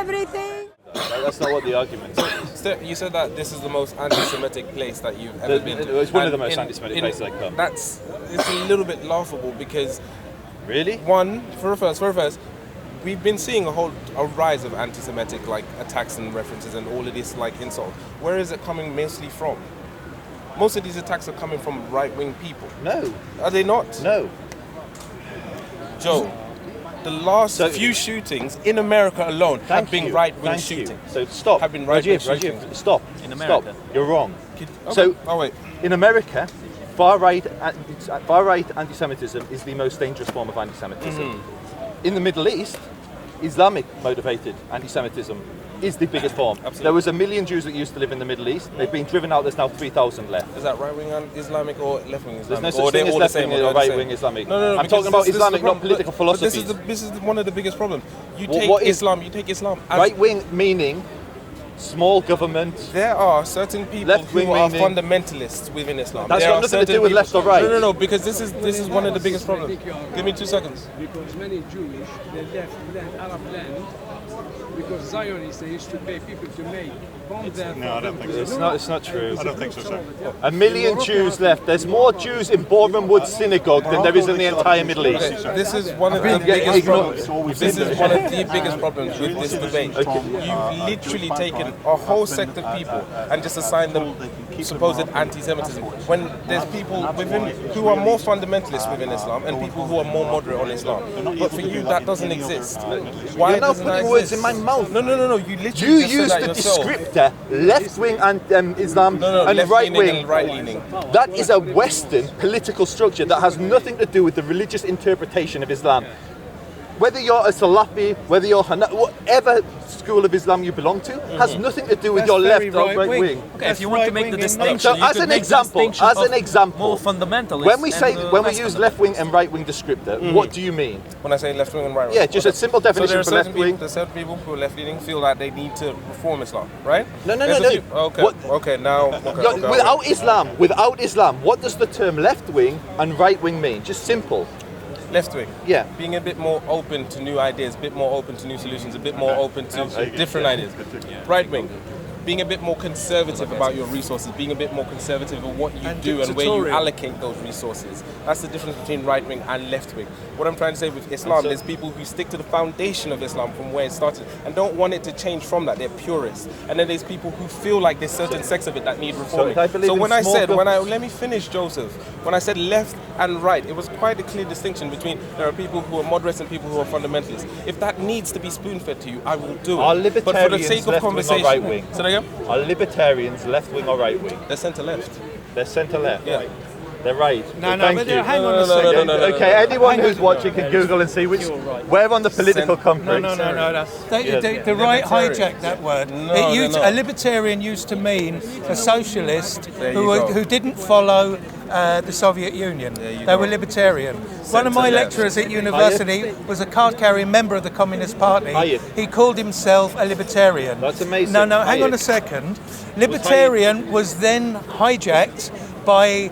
everything. That's not what the argument is. You said that this is the most anti-Semitic place that you've ever been to. It's one of the most anti-Semitic places I've come. It's a little bit laughable because... Really? For a first, we've been seeing a rise of anti-Semitic like attacks and references and all of this like insult. Where is it coming mostly from? Most of these attacks are coming from right-wing people. No. Are they not? No. Joe, the last few shootings in America alone have been right-wing shootings. So stop. Have been right-wing shootings. Stop. In America? Stop. You're wrong. Okay. Wait. In America, far-right anti-Semitism is the most dangerous form of anti-Semitism. Mm-hmm. In the Middle East, Islamic-motivated anti-Semitism is the biggest form. Absolutely. There was 1 million Jews that used to live in the Middle East. They've been driven out. There's now 3,000 left. Is that right-wing Islamic or left-wing Islamic? There's no such thing as left-wing or right-wing Islamic. No. I'm talking about Islamic, not political philosophy. This is one of the biggest problems. You take Islam as right-wing meaning small government. There are certain people who are fundamentalists within Islam. That's got nothing to do with left or right. No, because this is one of the biggest problems. Give me 2 seconds. Because many Jewish, they left Arab land because Zionists, they used to pay people to bomb their... No, I don't think so. It's not true. I don't think so, sir. 1 million Jews left. There's more Jews in Boreham Wood Synagogue than there is in the entire Middle East. This is one of the biggest problems. This is one of the biggest problems with this debate. You've literally taken a whole sect of people and just assigned them supposed anti-Semitism when there's people within who are more fundamentalist within Islam and people who are more moderate on Islam. But for you, that doesn't exist. Why You're now doesn't that putting words exist? in my mouth. No. You literally just used said the that yourself. descriptor left-wing and Islam and left-leaning and right-wing. right-leaning. That is a Western political structure that has nothing to do with the religious interpretation of Islam. Whether you're a Salafi, whether you're whatever school of Islam you belong to, has nothing to do with your left or right wing. Okay, if you want to make the distinction, So you as could an make example, the distinction of more fundamentalist. when we less use fundamentalist. left wing and right wing descriptor, what do you mean? When I say left wing and right wing? Yeah, just a simple So there definition are for left wing. there's certain people who are left-leaning feel that they need to reform Islam, right? No. Okay, now... Without Islam, what does the term left wing and right wing mean? Just simple. Left wing. Yeah. Being a bit more open to new ideas, a bit more open to new solutions, a bit more open to different ideas. Right wing. Being a bit more conservative about your resources, being a bit more conservative of what you do and where you allocate those resources. That's the difference between right wing and left wing. What I'm trying to say with Islam, there's people who stick to the foundation of Islam from where it started and don't want it to change from that. They're purists. And then there's people who feel like there's certain sects of it that need reforming. Let me finish, Joseph. When I said left and right, it was quite a clear distinction between there are people who are moderates and people who are fundamentalists. If that needs to be spoon-fed to you, I will do it. Are But for the sake libertarians of left wing or conversation, right wing? Are libertarians left wing or right wing? They're centre-left. They're centre left. Yeah. They're right. No, Thank but you. hang on a second. Okay, anyone who's watching can Google and see where on the political compass. No. The Yeah. right hijacked that word. A libertarian used to mean a socialist who didn't follow the Soviet Union. They were libertarian. One of my lecturers at university was a card-carrying member of the Communist Party. He called himself a libertarian. That's amazing. No, hang on a second. Libertarian was then hijacked by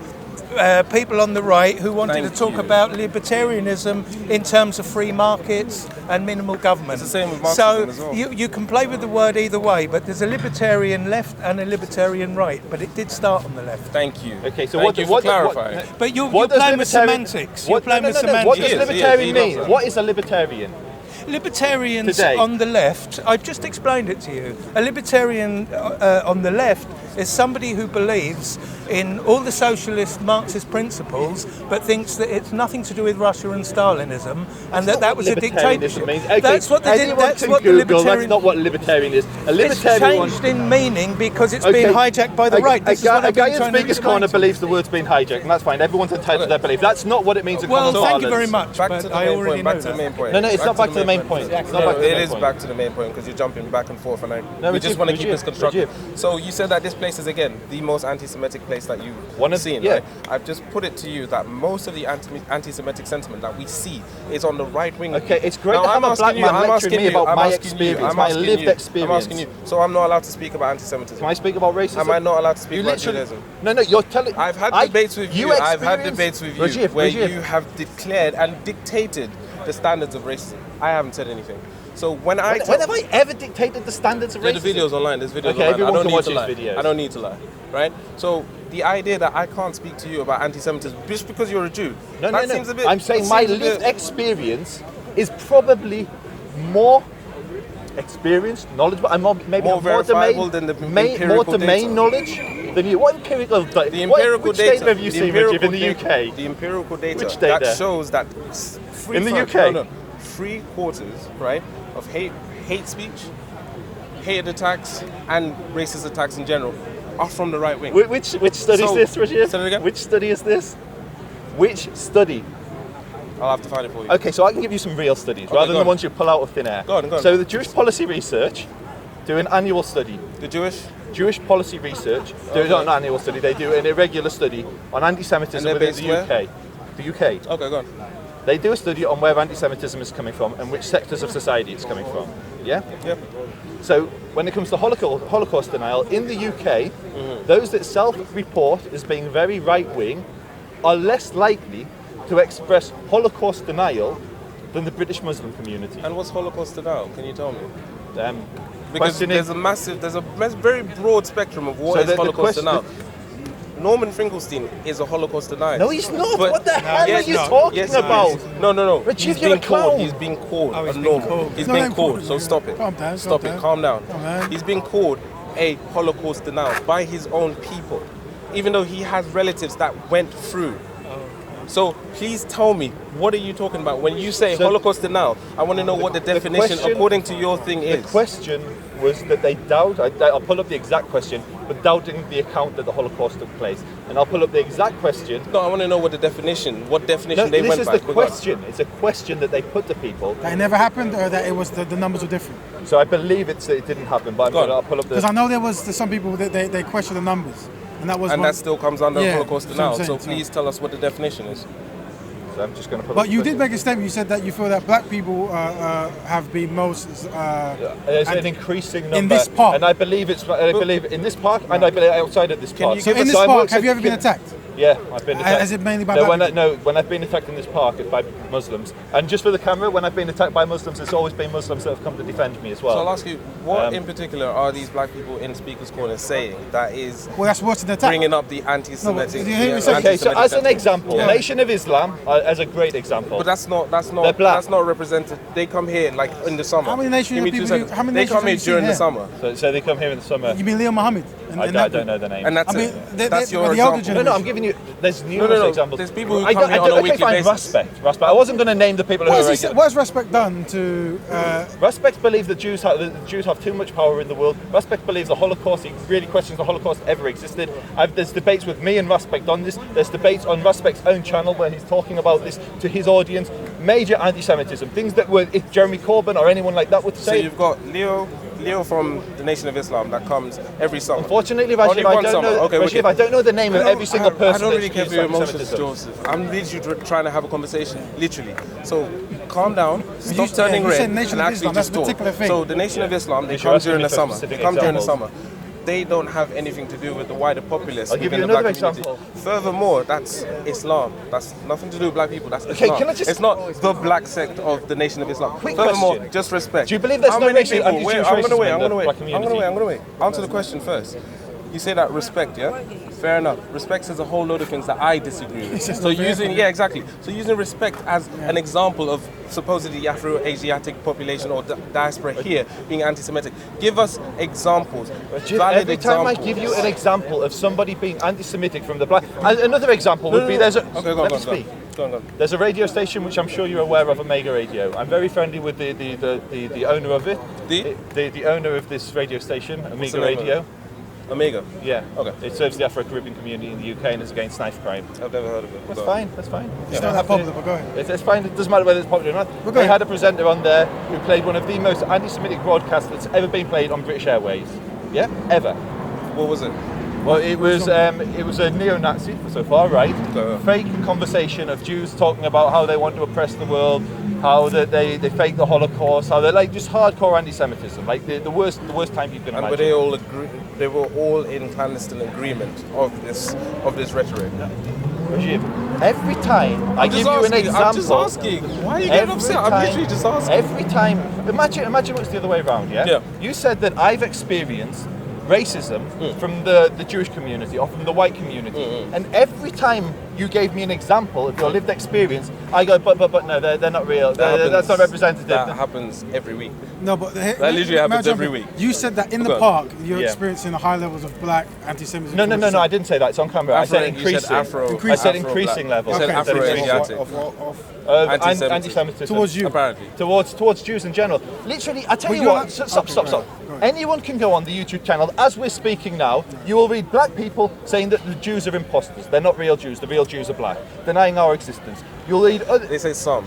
people on the right who wanted to talk about libertarianism in terms of free markets and minimal government. It's the same with Marxism as well. You can play with the word either way, but there's a libertarian left and a libertarian right, but it did start on the left. Thank you. Okay, so Thank you for clarifying. But you're playing with semantics. You're playing with semantics. What does libertarian mean? What is a libertarian? Libertarians Today. on the left, I've just explained it to you. A libertarian on the left is somebody who believes in all the socialist Marxist principles, but thinks that it's nothing to do with Russia and Stalinism, and that was a dictatorship. Okay, that's what the That's not what libertarian is. A libertarian it's changed in meaning because it's been hijacked by the right. A guy in Speaker's Corner believes the word's been hijacked, and that's fine. Everyone's entitled to their belief. That's not what it means in common Well, thank you parlance. very much. Back to the main point. No, it's not back to the main point. It is back to the main point because you're jumping back and forth, and we just want to keep this constructive. So you said that this place is again the most anti-Semitic place that you've seen. Yeah. Right? I've just put it to you that most of the anti-Semitic sentiment that we see is on the right wing. Okay, it's great to have a black man lecturing me about my experience, my lived experience. I'm asking you. So I'm not allowed to speak about anti-Semitism. Can I speak about racism? Am I not allowed to speak about Judaism? No, you're telling. I've had debates with you. I've had debates with you where you have declared and dictated the standards of racism. I haven't said anything. So when When have I ever dictated the standards of racism? There's videos online. There's videos Okay, online. everyone I don't can need watch to his lie. videos. I don't need to lie, right? So the idea that I can't speak to you about anti-Semitism just because you're a Jew, No, that no, seems no. a bit. I'm saying that my seems a lived bit- experience is probably more experienced, knowledgeable, and maybe More have verifiable than the more empirical domain data. knowledge than you. What empirical data? The empirical which data. data have you the seen, empirical Rajiv, in the data- UK? The empirical data, Which data? that shows that In the UK? No, 3/4, right, of hate speech, hate attacks, and racist attacks in general are from the right wing. Which study is So- this, Rajiv? Say that again? Which study is this? Which study? I'll have to find it for you. Okay, so I can give you some real studies rather go than on. the ones you pull out of thin air. Go on. So the Jewish Policy Research do an annual study. The Jewish Policy Research do not an annual study, they do an irregular study on anti-Semitism And they're within the based UK. The UK. Okay, go on. They do a study on where anti-Semitism is coming from and which sectors of society it's coming from. Yeah? Yep. So when it comes to Holocaust denial, in the UK, those that self-report as being very right-wing are less likely to express Holocaust denial than the British Muslim community. And what's Holocaust denial? Can you tell me? Because Questioning- there's a very broad spectrum of what So is the Holocaust question- denial. Norman Finkelstein is a Holocaust denier. No, he's not. But- What the hell Yes, are you no. talking Yes, he about? is. No. Rajiv, He's you're a being called. clown. He's being called Oh, he's a being normal. called. He's No, being no, called. calm So down. stop it. Calm down, Stop calm it. down. Calm down. Come on. He's being called a Holocaust denial by his own people, even though he has relatives that went through. So please tell me, what are you talking about when you say So- Holocaust denial? I want to know what the definition, question- according to your thing, The is. question was that they doubt, I'll pull up the exact question, but doubting the account that the Holocaust took place. And I'll pull up the exact question. No, I want to know what definition No, they this went is by. the Go on. question. It's a question that they put to people. That it never happened, or that it was the numbers were different. So I believe it didn't happen, but Go on. I'll pull up Because the... I know there was some people that they question the numbers, and that was. And one, that still comes under Yeah, Holocaust that's what I'm denial. So saying, please tell us what the definition is. So I'm just going to pull up But the you did question. make a statement. You said that you feel that black people have been most. There's an and- increasing number. in this park. And I believe in this park, and I believe outside of this park. you So in this I park, work- have you ever been attacked? Yeah, I've been attacked. Has it mainly by no, black when I've been attacked in this park, it's by Muslims. And just for the camera, when I've been attacked by Muslims, it's always been Muslims that have come to defend me as well. So I'll ask you, what in particular are these black people in Speaker's Corner saying that is Well, that's worse than attack. bringing up the anti-Semitic? No, but you hear me say- Okay, so as an example, Yeah. Nation of Islam, as a great example. But that's not They're black. that's not represented. They come here like in the summer. How many nations Give me of 2 people seconds. how many They nations come have here you seen during the here? summer, So they come here in the summer. You mean Leo Muhammad? I don't know the name. and that's I mean, it. That's your but the older example. No, I'm giving you. There's numerous no. examples. There's people who I come don't- here I on a don't- okay, weekly fine, basis. Respect. I wasn't going to name the people who are regular. What has respect done to? Respect believes that Jews have too much power in the world. Respect believes the Holocaust. He really questions the Holocaust ever existed. There's debates with me and Respect on this. There's debates on Respect's own channel where he's talking about this to his audience. Major anti-Semitism, things that were if Jeremy Corbyn or anyone like that would So say. you've got Leo from the Nation of Islam that comes every summer. Unfortunately, Only Rajiv, I one don't summer. know. Okay, Rajiv, wicked. I don't know the name of every single person. I don't really that care for your spews emotions, anti-Semitism. Joseph. I'm literally trying to have a conversation, literally. So calm down, You stop said- turning you red, said Nation and of actually Islam, that's just a talk. particular thing. So the Nation of Islam, they You're come asking during me the for summer. They specific come during the examples. summer. They don't have anything to do with the wider populace. I'll give within you the another black community. example. Furthermore, that's Islam. That's nothing to do with black people. That's Okay, Islam. can I just- It's not the black sect of the Nation of Islam. Quick Furthermore, question. just respect. Do you believe there's How no many racial- people? anti-Jewish Wait, I'm gonna racism wait. in I'm the gonna wait. black I'm gonna community? wait. I'm gonna wait. Answer the question first. You say that respect, yeah? Fair enough. Respect says a whole load of things that I disagree with. just So not fair. using, yeah, exactly. So using respect as an example of supposedly Afro-Asiatic population or diaspora here being anti-Semitic. Give us examples. Valid Every time I examples. give you an example of somebody being anti-Semitic from the black, another example would be there's a. Okay, go on, let go me on, go on. speak. Go on, go on. There's a radio station which I'm sure you're aware of, Omega Radio. I'm very friendly with the owner of it. The owner of this radio station, Omega the name of Radio. Omega. Yeah. Okay. It serves the Afro-Caribbean community in the UK and is against knife crime. I've never heard of it. That's Go on. fine. That's fine. It's not that popular, but go ahead. It's fine. It doesn't matter whether it's popular or not. go They ahead. had a presenter on there who played one of the most anti-Semitic broadcasts that's ever been played on British Airways. Yeah, ever. What was it? Well, it was a neo-Nazi, so far right, Okay. fake conversation of Jews talking about how they want to oppress the world, how they fake the Holocaust, how they're like just hardcore anti-Semitism, like the worst time you can And were imagine. they all agree? They were all in clandestine agreement of this rhetoric. Rajiv, every time I give you an example... I'm just asking. Why are you getting upset? I'm literally just asking. Every time... Imagine what's the other way around, yeah? Yeah. You said that I've experienced racism from the Jewish community or from the white community. And every time you gave me an example of your lived experience, I go, but no, they're not real. That's not representative. That happens every week. No, but that literally happens every week. You said that in the park, you're experiencing the high levels of black anti-Semitism. No, I didn't say that. It's on camera. I said increasing. I said increasing levels. You said Afro-Asiatic. Anti-Semitism. Towards you. Apparently. Towards Jews in general. Literally, I tell you what, stop. Anyone can go on the YouTube channel, as we're speaking now, you will read black people saying that the Jews are imposters. They're not real Jews, the real Jews are black, denying our existence. You'll read other... They say some.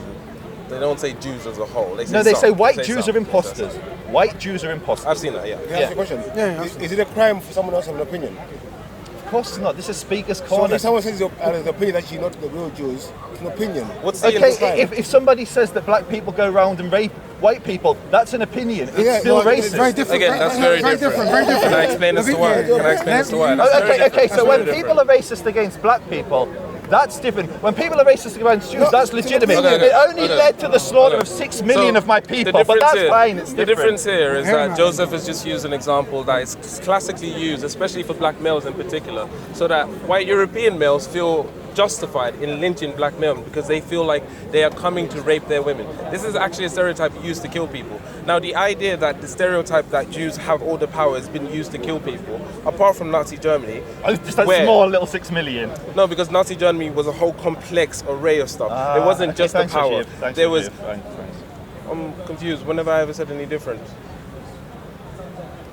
They don't say Jews as a whole. They say no, they some. say white Jews are imposters. White Jews are imposters. I've seen that, yeah. Can I ask a question? Yeah. Is it a crime for someone else to have an opinion? Of course it's not. This is Speaker's So Corner. if someone says the opinion that you're not the real Jews, it's an opinion. What's the Okay, if somebody says that black people go around and rape white people, that's an opinion. It's Yeah, still no, it's racist. Very different. Again, that's very different. Very different. Can I explain as to why? That's very Okay, different. so when people are racist against black people, that's different. When people are racist against Jews, that's legitimate. Okay. It only led to the slaughter of 6 million of my people, but that's fine, it's The different. difference here is that Joseph has just used an example that is classically used, especially for black males in particular, so that white European males feel justified in lynching black men because they feel like they are coming to rape their women. This is actually a stereotype used to kill people. Now, the idea that the stereotype that Jews have all the power has been used to kill people, apart from Nazi Germany. Just that small little 6 million. No, because Nazi Germany was a whole complex array of stuff. It wasn't just the power. There was. I'm confused. When have I ever said any different?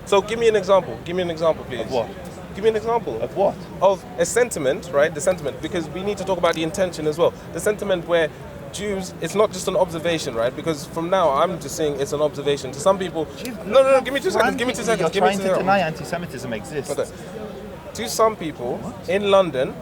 So give me an example. Give me an example, please. Of what? Give me an example. Of what? Of a sentiment, right? The sentiment, because we need to talk about the intention as well. The sentiment where Jews, it's not just an observation, right? Because from now, I'm just saying it's an observation. To some people, no, give me 2 seconds. Give me 2 seconds. You're trying to deny anti-Semitism exists. Okay. To some people in London,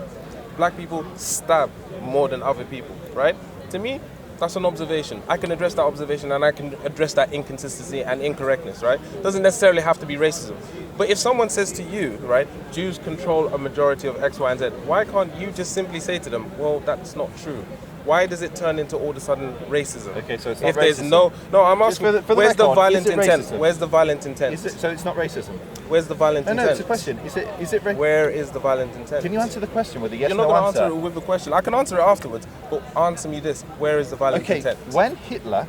black people stab more than other people, right? To me, that's an observation. I can address that observation and I can address that inconsistency and incorrectness, right? Doesn't necessarily have to be racism. But if someone says to you, right, Jews control a majority of X, Y, and Z, why can't you just simply say to them, well, that's not true? Why does it turn into all of a sudden racism? Okay, so it's not if there's racism. no, I'm asking, for the where's the record, violent is it intent? racism? Where's the violent intent? So it's not racism? Where's the violent intent? No, it's a question. Is it racism? Where is the violent intent? Can you answer the question with a yes You're not no going to answer? answer it with a question. I can answer it afterwards, but answer me this. Where is the violent intent? When Hitler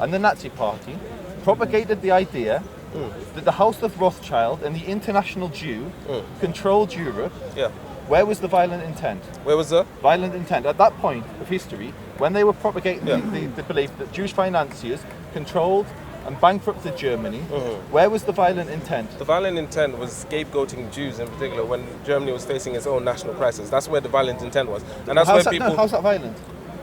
and the Nazi Party propagated the idea that the House of Rothschild and the international Jew controlled Europe, where was the violent intent? Where was the violent intent? At that point of history, when they were propagating the belief that Jewish financiers controlled and bankrupted Germany, where was the violent intent? The violent intent was scapegoating Jews in particular when Germany was facing its own national crisis. That's where the violent intent was. And that's where people... how's that violent?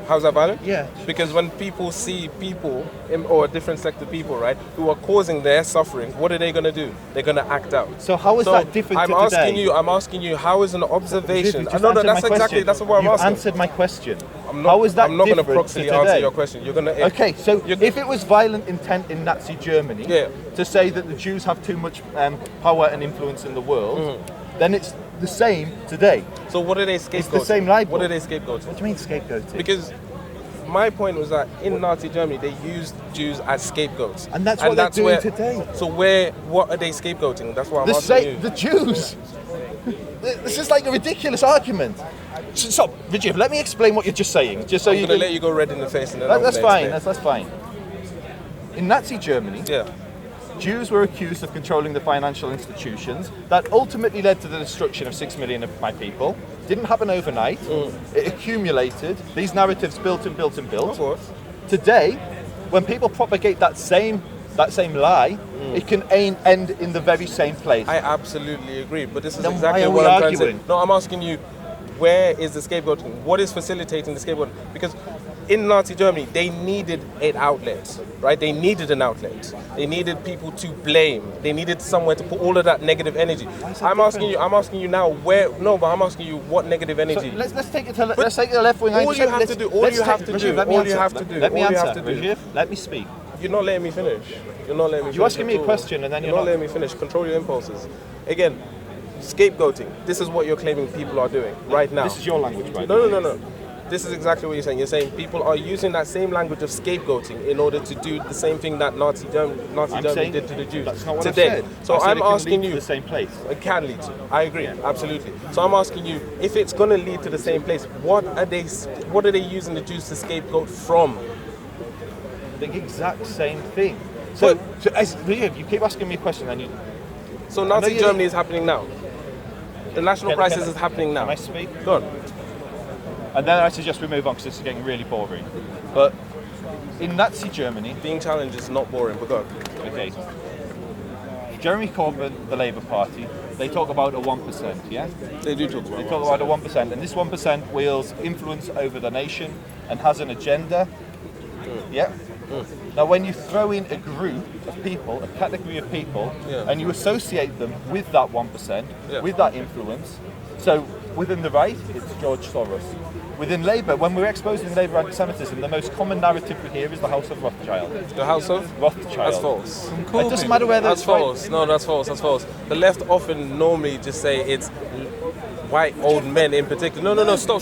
How's that violent? Yeah. Because when people see people, or a different sect of people, right, who are causing their suffering, what are they going to do? They're going to act out. So how is that different to today? I'm asking you, how is an observation... That's what I'm You've asking. answered my question. How is that I'm not going to different proxily to answer today? your question. You're going to... Okay, so if it was violent intent in Nazi Germany to say that the Jews have too much power and influence in the world, then it's the same today. So what are they scapegoating? It's the same libel. What are they scapegoating? What do you mean scapegoating? Because my point was that in Nazi Germany, they used Jews as scapegoats. And that's what they're doing today. So what are they scapegoating? That's what I'm asking you. The Jews. This is like a ridiculous argument. Stop, Rajiv, let me explain what you're just saying. Just so I'm going to let you go red in the face and then that's fine, that's fine. In Nazi Germany, yeah, Jews were accused of controlling the financial institutions. That ultimately led to the destruction of 6 million of my people. Didn't happen overnight. It accumulated. These narratives built and built and built. Of course. Today, when people propagate that same lie, it can end in the very same place. I absolutely agree, but this is Then exactly why are what we I'm trying to arguing? say. No, I'm asking you, where is the scapegoating? What is facilitating the scapegoating? Because in Nazi Germany, they needed an outlet, right? They needed an outlet. They needed people to blame. They needed somewhere to put all of that negative energy. I'm asking you now where? No, but I'm asking you what negative energy. So let's take it to the left wing. All you have to do. Let me answer. Let me speak. You're not letting me finish. You're not letting me. You're asking me a question and then you're not letting me finish. Control your impulses. Again, Scapegoating. This is what you're claiming people are doing right now. This is your language, right? No. This is exactly what you're saying. You're saying people are using that same language of scapegoating in order to do the same thing that Nazi Germany did to the Jews That's not what today. I said. So I said I'm it can asking lead to you. the same place. It can lead to. I agree, absolutely. So I'm asking you, if it's going to lead to the same place, what are they using the Jews to scapegoat from? The exact same thing. So as you keep asking me a question, and you. So Nazi Germany is happening now. The national crisis is happening now. Can I speak? Go on. And then I suggest we move on because this is getting really boring. But in Nazi Germany, Being challenged is not boring, but go on. okay, Jeremy Corbyn, the Labour Party, they talk about a 1%, yeah? They do talk about They talk about a 1%, and this 1% wields influence over the nation and has an agenda. Yeah? Now, when you throw in a group of people, a category of people, and you associate them with that 1%, with that influence, so within the right, it's George Soros. Within Labour, when we're exposing Labour anti-Semitism, the most common narrative we hear is the House of Rothschild. The House of? Rothschild. That's false. It doesn't matter whether That's it's right. false. No, that's false. That's false. The left often normally just say it's white old men in particular. No. Stop.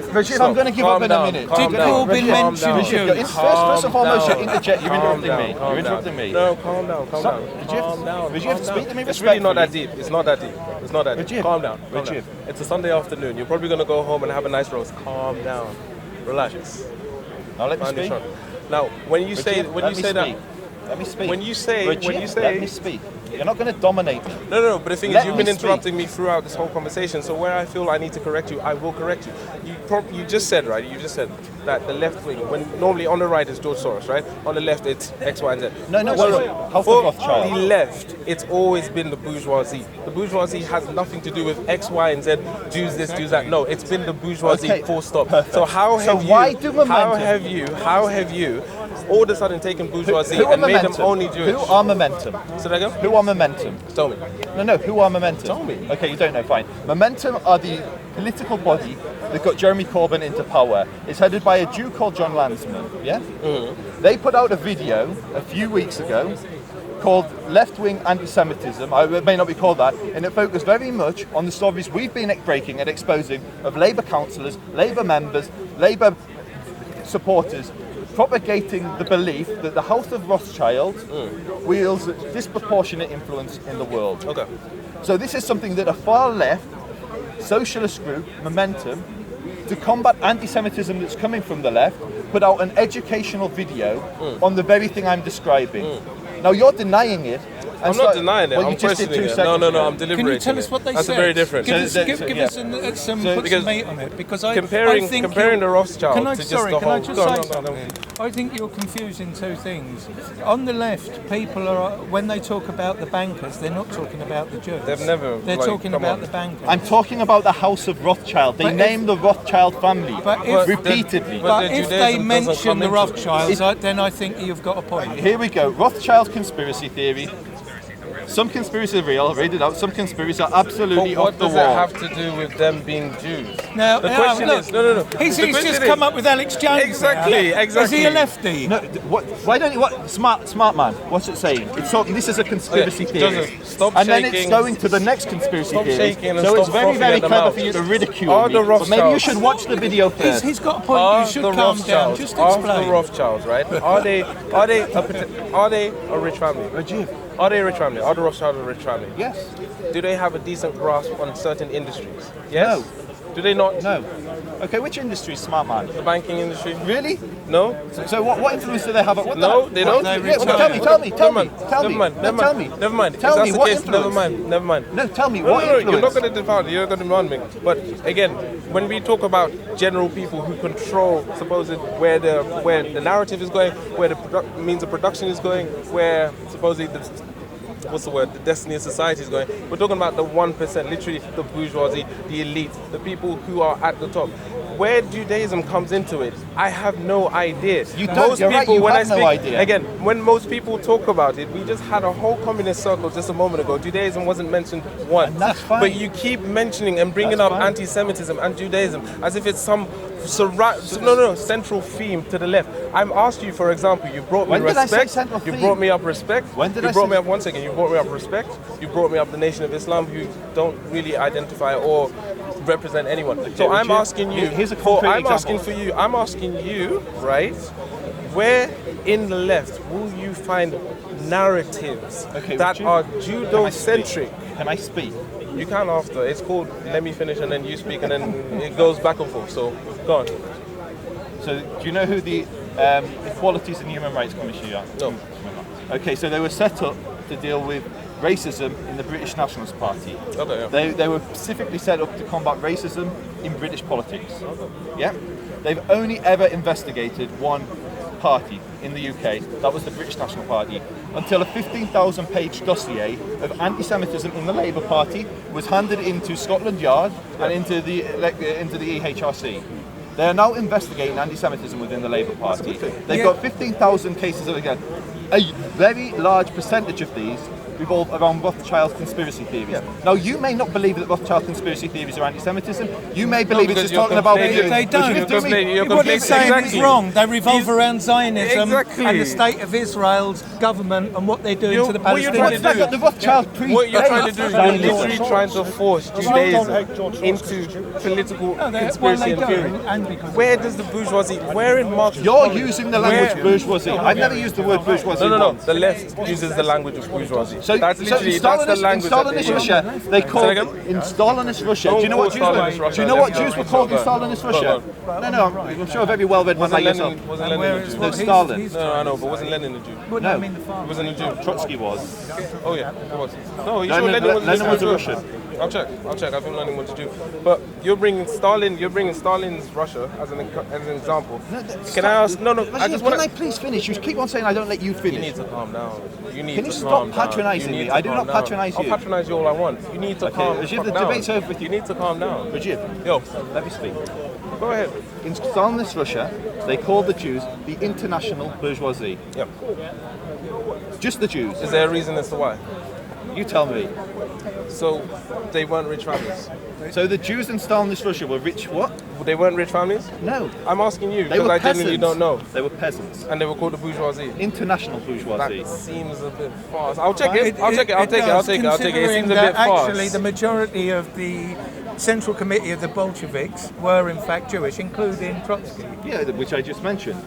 Rajiv, I'm going to give up in a minute. Did Corbyn mention Jews? First and foremost, you're interrupting me. You're interrupting me. No, calm down. Rajiv, speak to me respectfully. It's really not that deep. It's not that deep. Rajiv, Calm down. Rajiv. It's a Sunday afternoon. You're probably going to go home and have a nice roast. Calm down. Relax. Now let me speak. Now, when you say Rajiv, that, let me speak. when you say, let me speak. You're not going to dominate me. No. But the thing is, Let you've me been speak. interrupting me throughout this whole conversation. So where I feel I need to correct you, I will correct you. You just said, right? You just said that the left wing, when normally on the right is George Soros, right? On the left it's X, Y, and Z. No. House For of Rothschild. the left, it's always been the bourgeoisie. The bourgeoisie has nothing to do with X, Y, and Z. Jews this, Jews that. No, it's been the bourgeoisie. Okay, Full stop. perfect. So how have you? why do momentum? How have you? All of a sudden taken bourgeoisie Who are and made them momentum? only Jewish. Who are momentum? Say that again? Who are momentum? Tell me. No, who are momentum? Tell me. Okay, you don't know, fine. Momentum are the political body that got Jeremy Corbyn into power. It's headed by a Jew called John Landsman, yeah? They put out a video a few weeks ago called Left-Wing Anti-Semitism, it may not be called that, and it focused very much on the stories we've been breaking and exposing of Labour councillors, Labour members, Labour supporters, propagating the belief that the House of Rothschild wields disproportionate influence in the world. Okay. So this is something that a far left socialist group, Momentum, to combat anti-Semitism that's coming from the left, put out an educational video on the very thing I'm describing. Now you're denying it. I'm not denying it. Well, I'm you just did questioning 2 it. seconds No. ago. I'm deliberating. Can you tell us what they That's said? very different. Give us So, some because meat on it, because I comparing think the Rothschild can I, to just sorry, the can whole. I just Go on, say no, something? I think you're confusing two things. On the left, people are, when they talk about the bankers, they're not talking about the Jews. They've never. They're like, talking come about on. the bankers. I'm talking about the House of Rothschild. They But name the Rothschild family But if- repeatedly. But But the if Judaism they doesn't mention come the into it. Rothschilds, then I think you've got a point. Here we go. Rothschild conspiracy theory. Some conspiracies are real, read it out. Some conspiracies are absolutely But what off the does it wall. have to do with them being Jews? Now, The question look, is, no. He's The just question come is- up with Alex Jones. Exactly, now. Is he a lefty? No, why don't you? What smart man? What's it saying? It's talking. This is a conspiracy Okay, theory, Joseph, stop and then shaking. it's going to the next conspiracy Stop theory. shaking and So it's stop very, frothing very at the clever mouth. for you to ridicule Are me. the But maybe you Rothschilds- should watch the video first. He's got a point. Are You should the calm down. Rothschilds, Just are explain. the Rothschilds, right? Are they a rich family? Rajiv. Are they a rich family? Are the Rothschilds a rich family? Yes. Do they have a decent grasp on certain industries? Yes? No. Do they not? No. Okay, which industry, smart man? The banking industry? Really? No? So what influence do they have? What No, they don't. Yeah, well, tell me. Tell me. Never mind. Tell me. Never mind. No, Never tell mind. me. Never mind. Tell If me that's what the case, never influence. mind. Never mind. No, tell me No, what influence. you're not going to demand. You're going to demand me. But again, when we talk about general people who control, supposed where the narrative is going, where the means of production is going, where supposedly the destiny of society is going. We're talking about the 1%, literally the bourgeoisie, the elite, the people who are at the top. where Judaism comes into it, I have no idea. You don't, you're right, you when have no idea. Again, when most people talk about it, we just had a whole communist circle just a moment ago. Judaism wasn't mentioned once. And that's fine. But you keep mentioning and bringing up anti-Semitism and Judaism as if it's some central theme to the left. I'm asked you, for example, you brought me When did I say respect. central You theme? brought me up respect. When did you I brought say- me up 1 second. You brought me up respect. You brought me up the Nation of Islam, who don't really identify or represent anyone. So I'm asking you. Here's a concrete I'm example. asking you, right? Where in the left will you find narratives that are Judo-centric? Can I speak? You can after. It's called let me finish and then you speak and then it goes back and forth. So go on. So, do you know who the Equalities and Human Rights Commission are? No. Okay, so they were set up to deal with racism in the British Nationalist Party. Okay, yeah. They were specifically set up to combat racism in British politics. Yeah? They've only ever investigated one party in the UK, that was the British National Party, until a 15,000-page dossier of anti-Semitism in the Labour Party was handed into Scotland Yard and into the EHRC. They are now investigating anti-Semitism within the Labour Party. They've got 15,000 cases of it again. A very large percentage of these revolve around Rothschild conspiracy theories. Now, you may not believe that Rothschild conspiracy theories are anti-Semitism. You may believe it's just talking about... They don't. You're What they're saying is exactly. wrong. They revolve around Zionism Exactly. and the state of Israel's government and what they're doing to the what you're trying to Palestinians. do- The Rothschild What you're trying to do, you're predates- literally trying to force Judaism into political conspiracy and theory. Where does the bourgeoisie, where in Marx... You're using the language Where- bourgeoisie. I've never used the word bourgeoisie No. once. The left uses the language of bourgeoisie. So, That's literally in that's the language that they Stalinist use. Russia, they called again? in Stalinist Russia. Don't Do you know what call Jews Stalinist were? Russia. Do you know what Let me Jews go. were called in Go on. Stalinist Russia? No, I'm sure a very well-read man like yourself. Wasn't Lenin a Jew? No, Stalin. No, I know, but wasn't Lenin a Jew? What do No. you mean the farm? He wasn't a Jew. Trotsky was. Oh yeah, he was. No, you sure Lenin Lenin was a Jew? Russian. I'll check. I think Lenin was a Jew. But you're bringing Stalin's Russia as an example. Can I ask? No. I just want Can I please finish? You keep on saying I don't let you You finish. need to calm down. You need Can you to stop calm down. patronising You need me? to I do calm not down. patronise you. I'll patronise you all I want. You need to calm Rajib, the the fuck debate's down. over with you. You need to calm down. Rajib, Yo, let me speak. go ahead. In Stalinist Russia, they called the Jews the international bourgeoisie. Yep. Just the Jews. Is there a reason as to why? You tell me. So they weren't rich families. So the Jews in Stalinist Russia were rich what? They weren't rich families. No. I'm asking you They because were I peasants. genuinely don't know. They were peasants. And they were called the bourgeoisie. International bourgeoisie. That seems a bit fast. I'll check it. I'll take it. It seems a bit fast. Actually, the majority of the Central Committee of the Bolsheviks were in fact Jewish, including Trotsky. Yeah, which I just mentioned.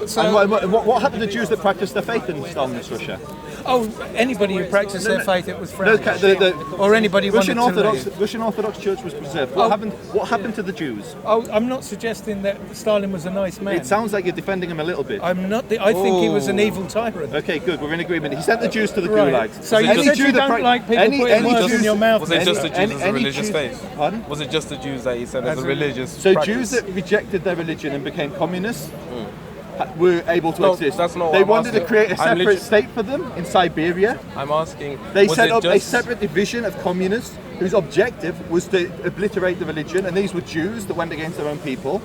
So- And what happened to Jews that practiced their faith in Stalinist Russia? Oh, anybody who practiced their faith, it was No, friendly. Or anybody Russian wanted to Orthodox leave. Russian Orthodox Church was preserved. What happened to the Jews? Oh, I'm not suggesting that Stalin was a nice man. It sounds like you're defending him a little bit. I'm not. I think he was an evil tyrant. Okay, good. We're in agreement. He sent the Jews to the Right. gulags. So you said you don't like people putting words in your mouth. Was it just the Jews as a any religious Jews- faith? Pardon? Was it just the Jews that he said as a religious So practice? Jews that rejected their religion and became communists were able to No, exist. that's not what They I'm wanted to asking. create a I'm separate literally- state for them in Siberia. I'm asking. They was set it up a just- separate division of communists whose objective was to obliterate the religion, and these were Jews that went against their own people.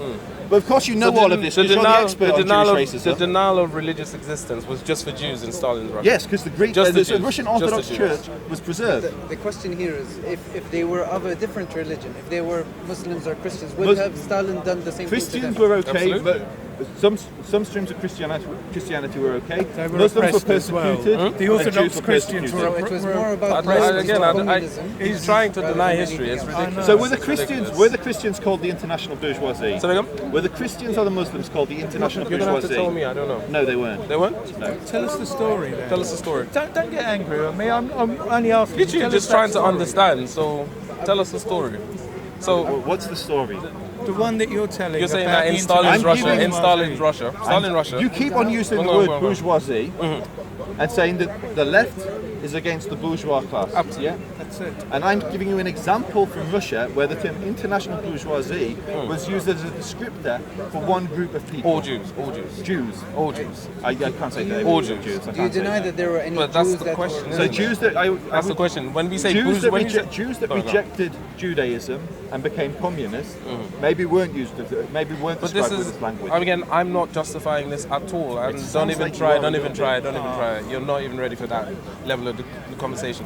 But of course you know all of this because you're the expert on Jewish racism. The denial of religious existence was just for Jews in Stalin's Russia. Yes, because the Greek, Just the the Jews. Russian Just the Orthodox Jews. Church was preserved. The question here is if they were of a different religion, if they were Muslims or Christians, would Mus- have Stalin done the same Christians thing to were them? okay, Absolutely. but some streams of Christianity were okay. They were Muslims were oppressed as well. persecuted. The and Jews Orthodox were Christians were persecuted. It was more about I- prejudice again, and I- communism. he's trying to rather deny than history. anything It's else. ridiculous. So were the It's Christians? ridiculous. Were the Christians called the international bourgeoisie? Say that again? Were the Christians or the Muslims called the international You're gonna have to bourgeoisie? tell me. I don't know. No, they weren't. They weren't. Tell us the story then. Tell us the story. Don't get angry with me. I'm only asking. Literally Tell just us that trying to story. understand. So tell us the story. So Well, what's the story? The one that you're telling. you're saying about that in the Stalin's I'm Russia, giving- in Stalin's Russia, Stalin Russia. You keep on using the Go on, word go on. bourgeoisie and saying that the left is against the bourgeois class. Absolutely. Yeah? That's it. And I'm giving you an example from Russia where the term international bourgeoisie was used as a descriptor for one group of people. All Jews. Jews. All Jews. I can't say that. All Jews. Jews. I Do you can't say deny that there were any But that's Jews the that question, were... So isn't it? Jews that That's the question. When we say Jews that, when you say- Jews that Sorry, go on. rejected Judaism and became communists maybe weren't But this described with is, this language. again, I'm not justifying this at all. And don't sounds even like you try, are don't a even little try, bit. don't even try. You're not even ready for that level of the conversation.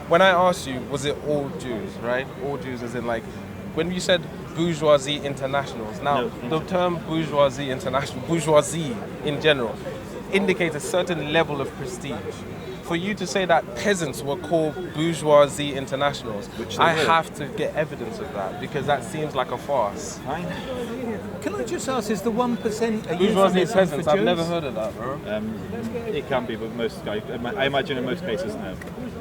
When I asked you, was it all Jews, right? All Jews as in like, when you said bourgeoisie internationals, now the term bourgeoisie international, bourgeoisie in general, indicates a certain level of prestige. For you to say that peasants were called bourgeoisie internationals, Which they I were. have to get evidence of that because that seems like a farce. Fine. Can I just ask, is the 1% a Bourgeoisie euphemism for peasants, I've Jews? never heard of that, bro. It can be, but I imagine in most cases no.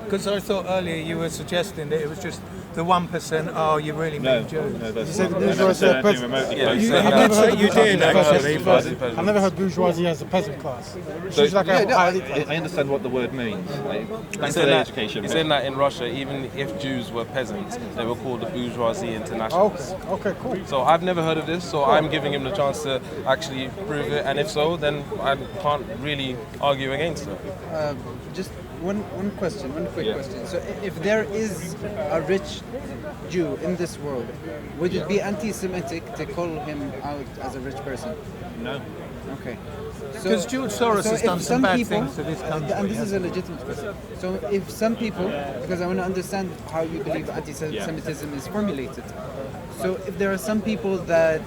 Because I thought earlier you were suggesting that it was just the 1%, oh, you really mean Jews. No, that's said not. bourgeois I never said as a anything remotely Yeah, close you to said that. I've never heard You did, bourgeoisie. actually. I've never heard bourgeoisie as a peasant class. Which So, is like yeah, a no, highly class. I understand what the word means. Right? Thanks for saying the that, education. he's saying that in Russia, even if Jews were peasants, they were called the bourgeoisie internationals. Okay, cool. So I've never heard of this, so I'm giving him the chance to actually prove it, and if so, then I can't really argue against it. Just one quick question. Yeah. So if there is a rich Jew in this world, would it be anti-Semitic to call him out as a rich person? No. Okay. Because George Soros has if done some bad people- things to this country. And this is a legitimate question. So if some people, because I want to understand how you believe anti-Semitism is formulated. So if there are some people that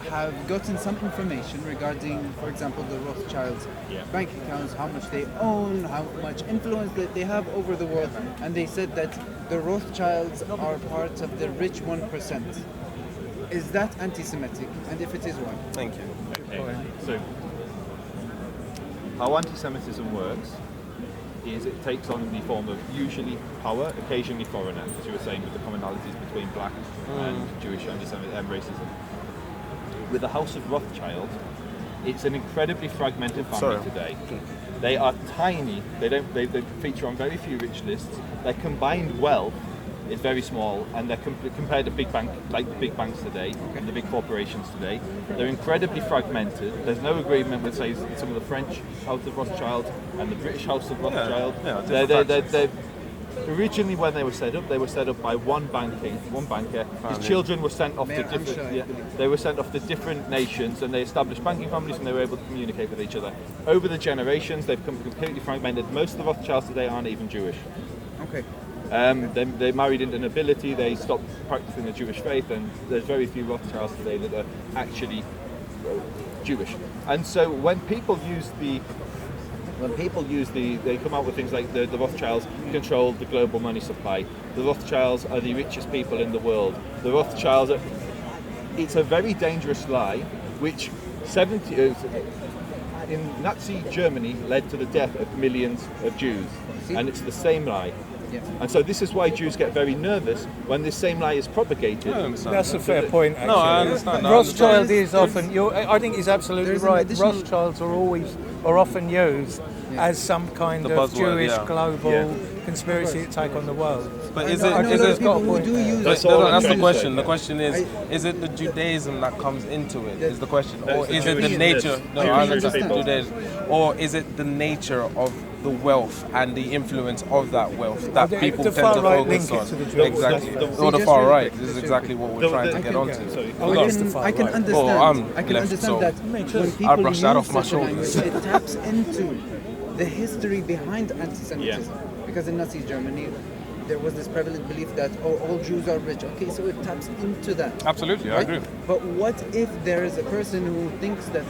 have gotten some information regarding, for example, the Rothschilds' bank accounts, how much they own, how much influence that they have over the world, and they said that the Rothschilds are part of the rich 1%. Is that anti-Semitic? And if it is, why? Thank you. Okay. So, how anti-Semitism works is it takes on the form of usually power, occasionally foreigner, as you were saying with the commonalities between black and Jewish racism. With the House of Rothschild, it's an incredibly fragmented family today. They are tiny. They feature on very few rich lists. Their combined wealth is very small, and they're compared to big bank, like the big banks today, and the big corporations today. They're incredibly fragmented. There's no agreement with, say, some of the French House of Rothschild and the British House of Rothschild. They're originally, when they were set up by one banker. His children were sent off to different. They were sent off to different nations, and they established banking families, and they were able to communicate with each other. Over the generations, they've become completely fragmented. Most of the Rothschilds today aren't even Jewish. Okay. They married into nobility. They stopped practicing the Jewish faith, and there's very few Rothschilds today that are actually Jewish. And so when people use they come out with things like the Rothschilds control the global money supply. The Rothschilds are the richest people in the world. The Rothschilds are, it's a very dangerous lie, which in Nazi Germany led to the death of millions of Jews. And it's the same lie. Yeah. And so this is why Jews get very nervous when this same lie is propagated. That's a fair point, actually. No, I understand. Rothschild is often, I think he's absolutely There's an right. additional- Rothschilds are often used as some kind The of buzzword, Jewish yeah. global conspiracy to take on the world. But I is know it? a lot Is of it? people who do use That's it. all That's I'm the trying to question. say. The question is it the Judaism that comes into it? Is the question, or That's is it the Jewish. nature? No, Jewish I understand people. Judaism, or is it the nature of the wealth and the influence of that wealth that The people far tend to right focus link it on? to the Jews. Exactly, The- or the just far really right. quick, This is just exactly what we're trying to get onto. Sorry. I can understand. Oh, I'm I can left, understand so that when people I brush that use off my such a language, shoulders. it taps into the history behind anti-Semitism. Because in Nazi Germany, there was this prevalent belief that all Jews are rich. Okay, so it taps into that. Absolutely, I right? agree. But what if there is a person who thinks that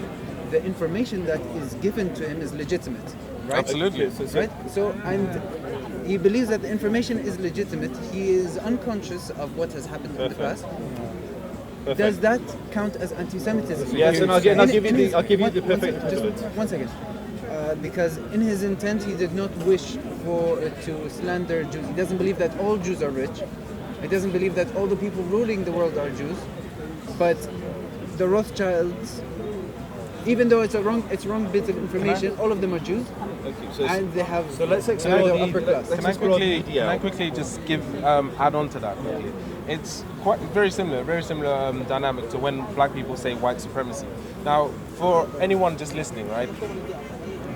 the information that is given to him is legitimate? Right? Absolutely. Right? So, and he believes that the information is legitimate. He is unconscious of what has happened in the past. Does that count as anti-Semitism? Yes, and I'll give you the One perfect second, equivalent. just 1 second. Because in his intent, he did not wish to slander Jews. He doesn't believe that all Jews are rich. He doesn't believe that all the people ruling the world are Jews. But the Rothschilds Even though it's wrong bit of information, all of them are Jews, and they have. So let's explore the the upper class. Can I quickly just give add on to that quickly? It's quite very similar dynamic to when black people say white supremacy. Now, for anyone just listening, right?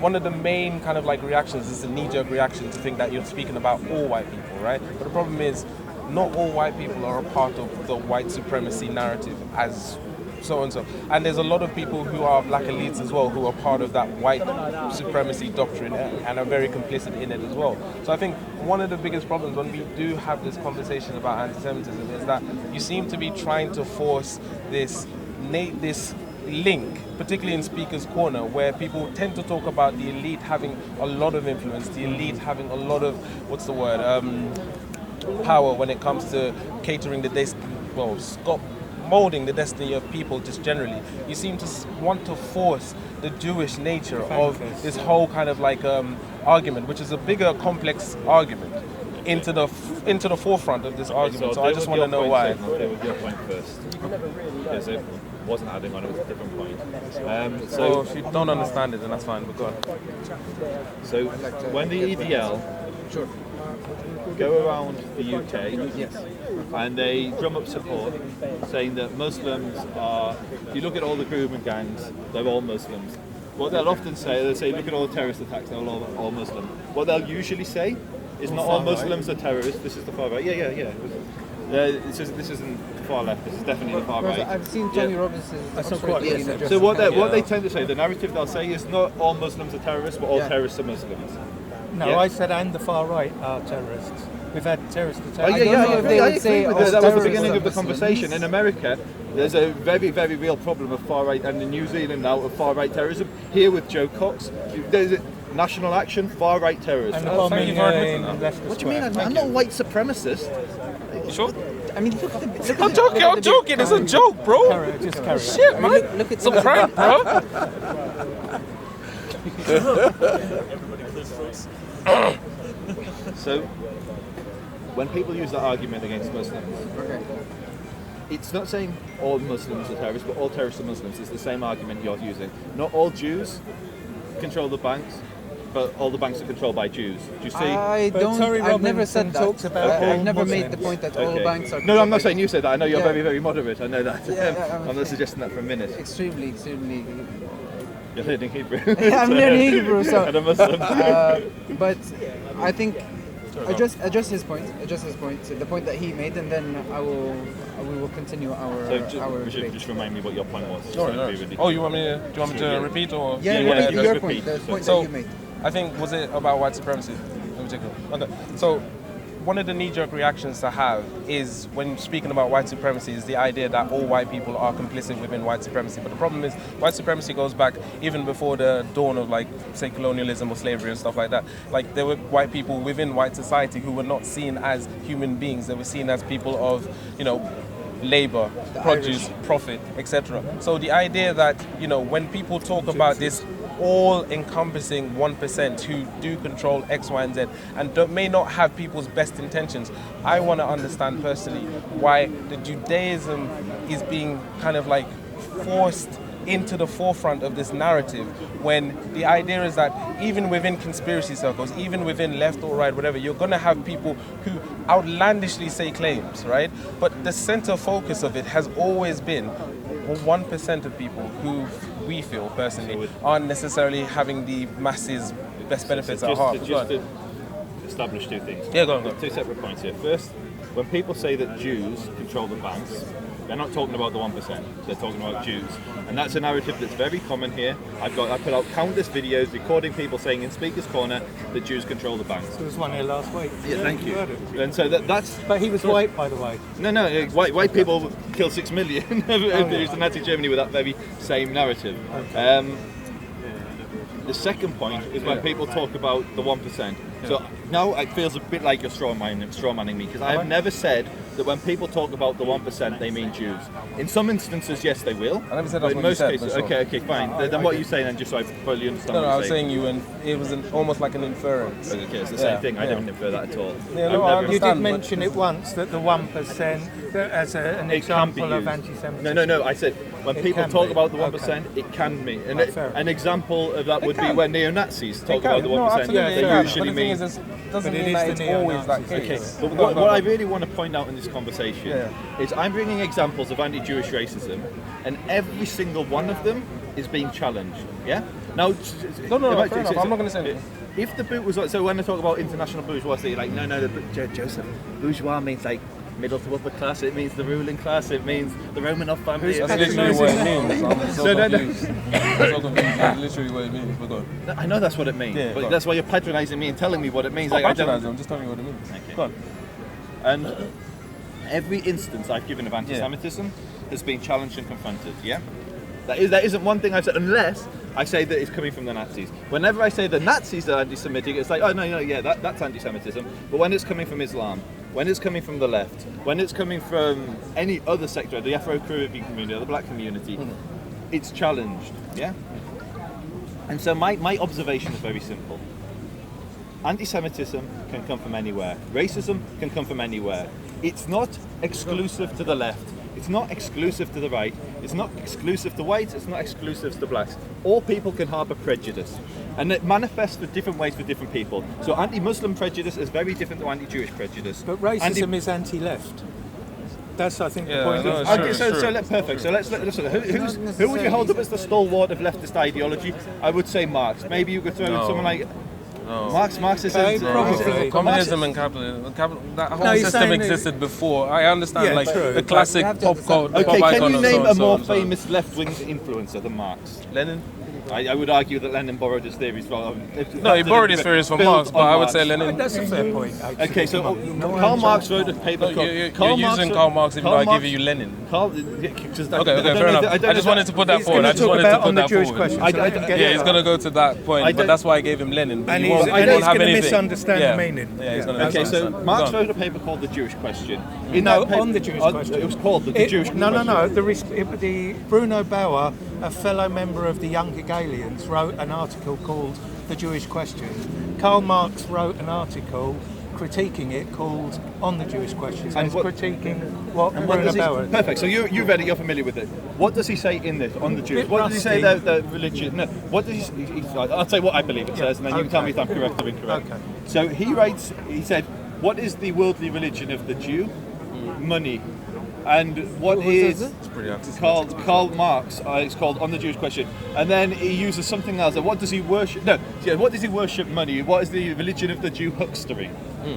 One of the main kind of like reactions is a knee-jerk reaction to think that you're speaking about all white people, right? But the problem is, not all white people are a part of the white supremacy narrative as so and so. And there's a lot of people who are black elites as well who are part of that white supremacy doctrine and are very complicit in it as well. So I think one of the biggest problems when we do have this conversation about anti-Semitism is that you seem to be trying to force this link, particularly in Speaker's Corner, where people tend to talk about the elite having a lot of influence, the elite having a lot of, power when it comes to catering molding the destiny of people just generally. You seem to want to force the Jewish nature of this whole kind of like argument, which is a bigger, complex argument, into the forefront of this argument. So I just want to know why. I'll deal with your point first, because it wasn't adding on, it was a different point. So if you don't understand it, then that's fine, but go on. So when the EDL go around the UK, and they drum up support, saying that Muslims are, if you look at all the grooming gangs, they're all Muslims. What they'll often say, they'll say, look at all the terrorist attacks, they're all Muslim. What they'll usually say is not all Muslims are terrorists, this is the far right. Yeah. This isn't the far left, this is definitely the far right. I've seen Tony Robinson's. So what they tend to say, the narrative they'll say is not all Muslims are terrorists, but all terrorists are Muslims. No, I said and the far right are terrorists. We've had terrorist attacks. I agree with that was the beginning of the conversation. In America, there's a very, very real problem of far right, and in New Zealand now of far right terrorism. Here with Joe Cox, there's national action, far right terrorism. And thank you for admitting that. What do you mean? I'm not a white supremacist. Sure. I mean, look at the. I'm joking. It's a joke, bro. Just carry on. Shit, man. It's a prank, bro. So, when people use that argument against Muslims, it's not saying all Muslims are terrorists, but all terrorists are Muslims. It's the same argument you're using. Not all Jews control the banks, but all the banks are controlled by Jews. Do you see? I've never said that. I've never made the point that all banks are. No, I'm not saying you said that. I know you're very, very moderate. I know that. I'm not suggesting that for a minute. Extremely. You're learning Hebrew. I'm learning Hebrew, so. And a Muslim. But I think address his point. The point that he made, and then we will continue our debate. Just remind me what your point was. No. Oh, do you want me to repeat or? Yeah, your point. The point that you made. I think, was it about white supremacy in particular? Okay. So one of the knee-jerk reactions to have is, when speaking about white supremacy, is the idea that all white people are complicit within white supremacy. But the problem is, white supremacy goes back even before the dawn of, like, say, colonialism or slavery and stuff like that. Like, there were white people within white society who were not seen as human beings. They were seen as people of, labor, produce, profit, etc. So the idea that, when people talk about this all-encompassing 1% who do control X, Y, and Z and may not have people's best intentions, I want to understand personally why the Judaism is being kind of like forced into the forefront of this narrative, when the idea is that even within conspiracy circles, even within left or right, whatever, you're going to have people who outlandishly say claims, right? But the center focus of it has always been 1% of people who we feel personally aren't necessarily having the masses' best benefits at heart. Just to establish two things. Yeah, go on. Two separate points here. First, when people say that Jews control the banks, they're not talking about the 1%. They're talking about Jews, and that's a narrative that's very common here. I put out countless videos recording people saying in Speaker's Corner that Jews control the banks. There was one here last week. Yeah, thank you. And so that's. But he was white, by the way. No. White people kill 6 million. There's an anti-Germany with that very same narrative. The second point is when people talk about the 1%. So now it feels a bit like you're strawmanning me, because I have never said that when people talk about the 1%, they mean Jews. In some instances, yes, they will. I never said but that's in what you most said, cases, but sure. okay, fine. Then what are you saying then, just so I fully understand No, what I you're was saying it was almost like an inference. Okay, it's the same thing. I didn't infer that at all. Yeah, no, I You understand, did mention it once, that the 1% as an It can be example of used. anti-Semitism. No. I said when It people can talk be. about the 1%, it can be. And Fair. an example of that would be can. when neo-Nazis talk can. about the 1%. No, absolutely, Yeah, yeah, they but usually the thing mean. is, it doesn't But it mean is that the it's always that neo-Nazis. case. Okay, but what I really want to point out in this conversation is I'm bringing examples of anti-Jewish racism, and every single one of them is being challenged. Yeah. Now, No, fair enough. I'm not going to say anything. If the boot was like, so when I talk about international bourgeoisie, you're like, no, Joseph, bourgeois means like middle to upper class. It means the ruling class. It means the Romanov family. That's literally what it means. I'm so No. confused. I'm so confused. That's literally what it means. But go on. I know that's what it means, Yeah, go but on. that's why you're patronising me and telling me what it means. I'm Like, I don't. patronising, I'm just telling you what it means. Okay. Go on. And every instance I've given of anti-Semitism has been challenged and confronted. Yeah, that isn't one thing I've said, unless I say that it's coming from the Nazis. Whenever I say the Nazis are anti-Semitic, it's like, oh no, yeah, that's anti-Semitism. But when it's coming from Islam, when it's coming from the left, when it's coming from any other sector, the Afro-Caribbean community, or the black community, it's challenged. Yeah. And so my observation is very simple. Anti-Semitism can come from anywhere. Racism can come from anywhere. It's not exclusive to the left. It's not exclusive to the right. It's not exclusive to whites. It's not exclusive to blacks. All people can harbour prejudice. And it manifests in different ways for different people. So anti-Muslim prejudice is very different to anti-Jewish prejudice. But racism is anti-left. That's, I think, the Yeah, point. no, of sure, Perfect. So let's who would you hold up as the stalwart of leftist ideology? I would say Marx. Maybe you could throw in someone like Marx is probably. Communism and capitalism. That whole you're system saying existed before. I understand, Yeah, like true. the classic You have to pop understand. cult, Okay, pop can icon you of name so- a more so- famous left-wing influencer than Marx? Lenin? I would argue that Lenin borrowed his theories from. No, he borrowed his theories from Marx, but I would say Lenin. That's a fair point. actually. Okay, so Karl Marx wrote a paper called. You're using Karl Marx even though I give you Lenin. Okay, fair enough. I just wanted to put that He's forward. going I to just talk wanted to about put on the that Jewish forward. question. I- so I- let him get Yeah, it he's out. going to go to that point, but that's why I gave him Lenin. And He he's won't going have to anything. misunderstand Yeah. the meaning. Yeah, he's going Yeah. to Okay, so misunderstand. Marx Go on. wrote a paper called The Jewish Question. On the Jewish question. It was called The Jewish Question. No. The Bruno Bauer, a fellow member of the Young Hegelians, wrote an article called The Jewish Question. Karl Marx wrote an article critiquing it called On the Jewish Question. So And he's what- critiquing what What Bruno does he, Bauer. perfect. So you read it. You're familiar with it. What does he say in this on the Jews? Bit What does he say rusty. the religion? No. What does I'll say what I believe it says, and then you can tell me if I'm correct or incorrect. Okay. So he writes. He said, "What is the worldly religion of the Jew? Money." And what is It's pretty anti-Semitic. called Karl Marx? It's called On the Jewish Question. And then he uses something else. What does he worship? No. Yeah, what does he worship? Money. What is the religion of the Jew? Huckstery.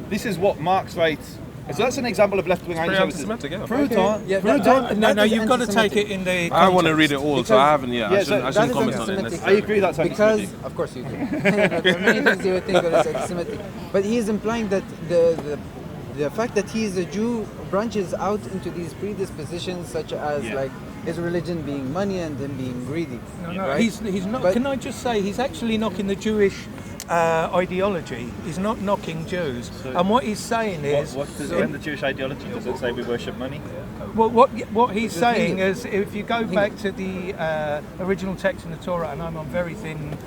This is what Marx writes. So that's an example of left-wing Pretty anti-Semitism. anti-Semitic, yeah. Prove it on. Yeah, Prove it that- on. No, is you've got to take anti-Semitic. it in the I want to context. read it all, so I haven't yet. Yeah, I shouldn't that is comment on it anti-Semitic. I necessarily. agree that's Because, anti-Semitic. of course you do. There are many things you would think that is anti-Semitic. But he is implying that the fact that he is a Jew branches out into these predispositions, such as like his religion being money and him being greedy. No, right? he's not. But- Can I just say he's actually knocking the Jewish ideology. He's not knocking Jews. And what he's saying is, In the Jewish ideology, does it say we worship money? well, what he's saying is, if you go back to the original text in the Torah, and I'm on very thin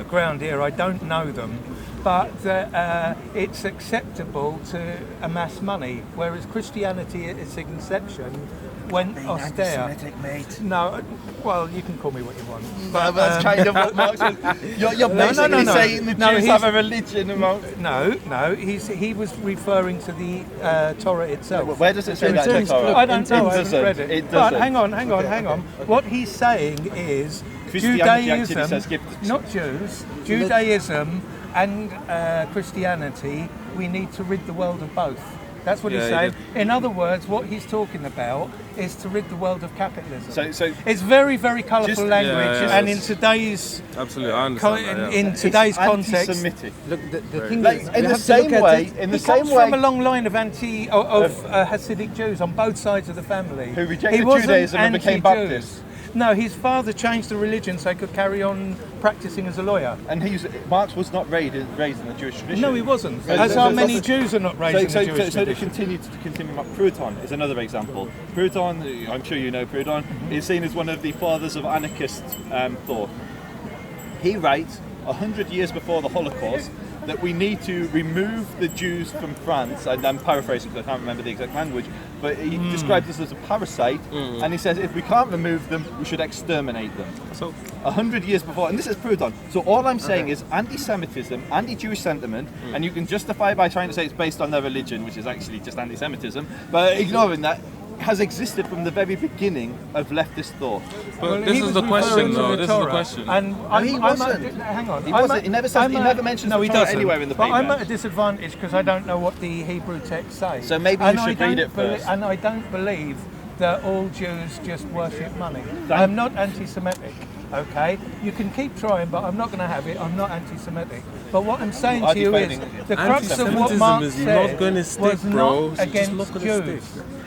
ground here, I don't know them, but it's acceptable to amass money, whereas Christianity at its inception went austere. Mate. No, well, you can call me what you want. But that's kind of what Marx was. You're basically saying the Jews have a religion among. No, he was referring to the Torah itself. Where does it say that in the Torah? I don't know, I haven't doesn't. read it. It But doesn't. hang on. What he's saying is Christianity actually Judaism, says give the- not Jews, Judaism and Christianity, we need to rid the world of both. That's what he's Yeah, saying. he In other words, what he's talking about is to rid the world of capitalism. So it's very, very colourful Just- language, yeah, and yeah. in today's Absolutely, I understand that, yeah. in today's context, anti-Semitic. Look, the thing Like, is, in you the have to same look way, at it. in the he same comes way, from a long line of Hasidic Jews on both sides of the family. Who rejected He wasn't Judaism and became anti-Jews. Baptists. No, his father changed the religion so he could carry on practicing as a lawyer. And Marx was not raised in the Jewish tradition. No, he wasn't. As are many Jews are not raised in the Jewish so tradition. to continue, Proudhon is another example. Proudhon, I'm sure you know Proudhon, is seen as one of the fathers of anarchist thought. He writes 100 years before the Holocaust that we need to remove the Jews from France, and I'm paraphrasing because I can't remember the exact language, but he describes us as a parasite, and he says if we can't remove them, we should exterminate them. So 100 years before, and this is Proudhon. So all I'm saying is anti-Semitism, anti-Jewish sentiment, and you can justify by trying to say it's based on their religion, which is actually just anti-Semitism, but ignoring that, has existed from the very beginning of leftist thought. But this is the question, though. This is the question. And he wasn't. Hang on. He wasn't. He never mentions the Torah anywhere in the paper. But I'm at a disadvantage because I don't know what the Hebrew text says. So maybe you should read it first. And I don't believe that all Jews just worship money. I'm not anti-Semitic. Okay, you can keep trying, but I'm not going to have it. I'm not anti-Semitic. But what I'm saying to you is the crux of what Marx said was not against Jews.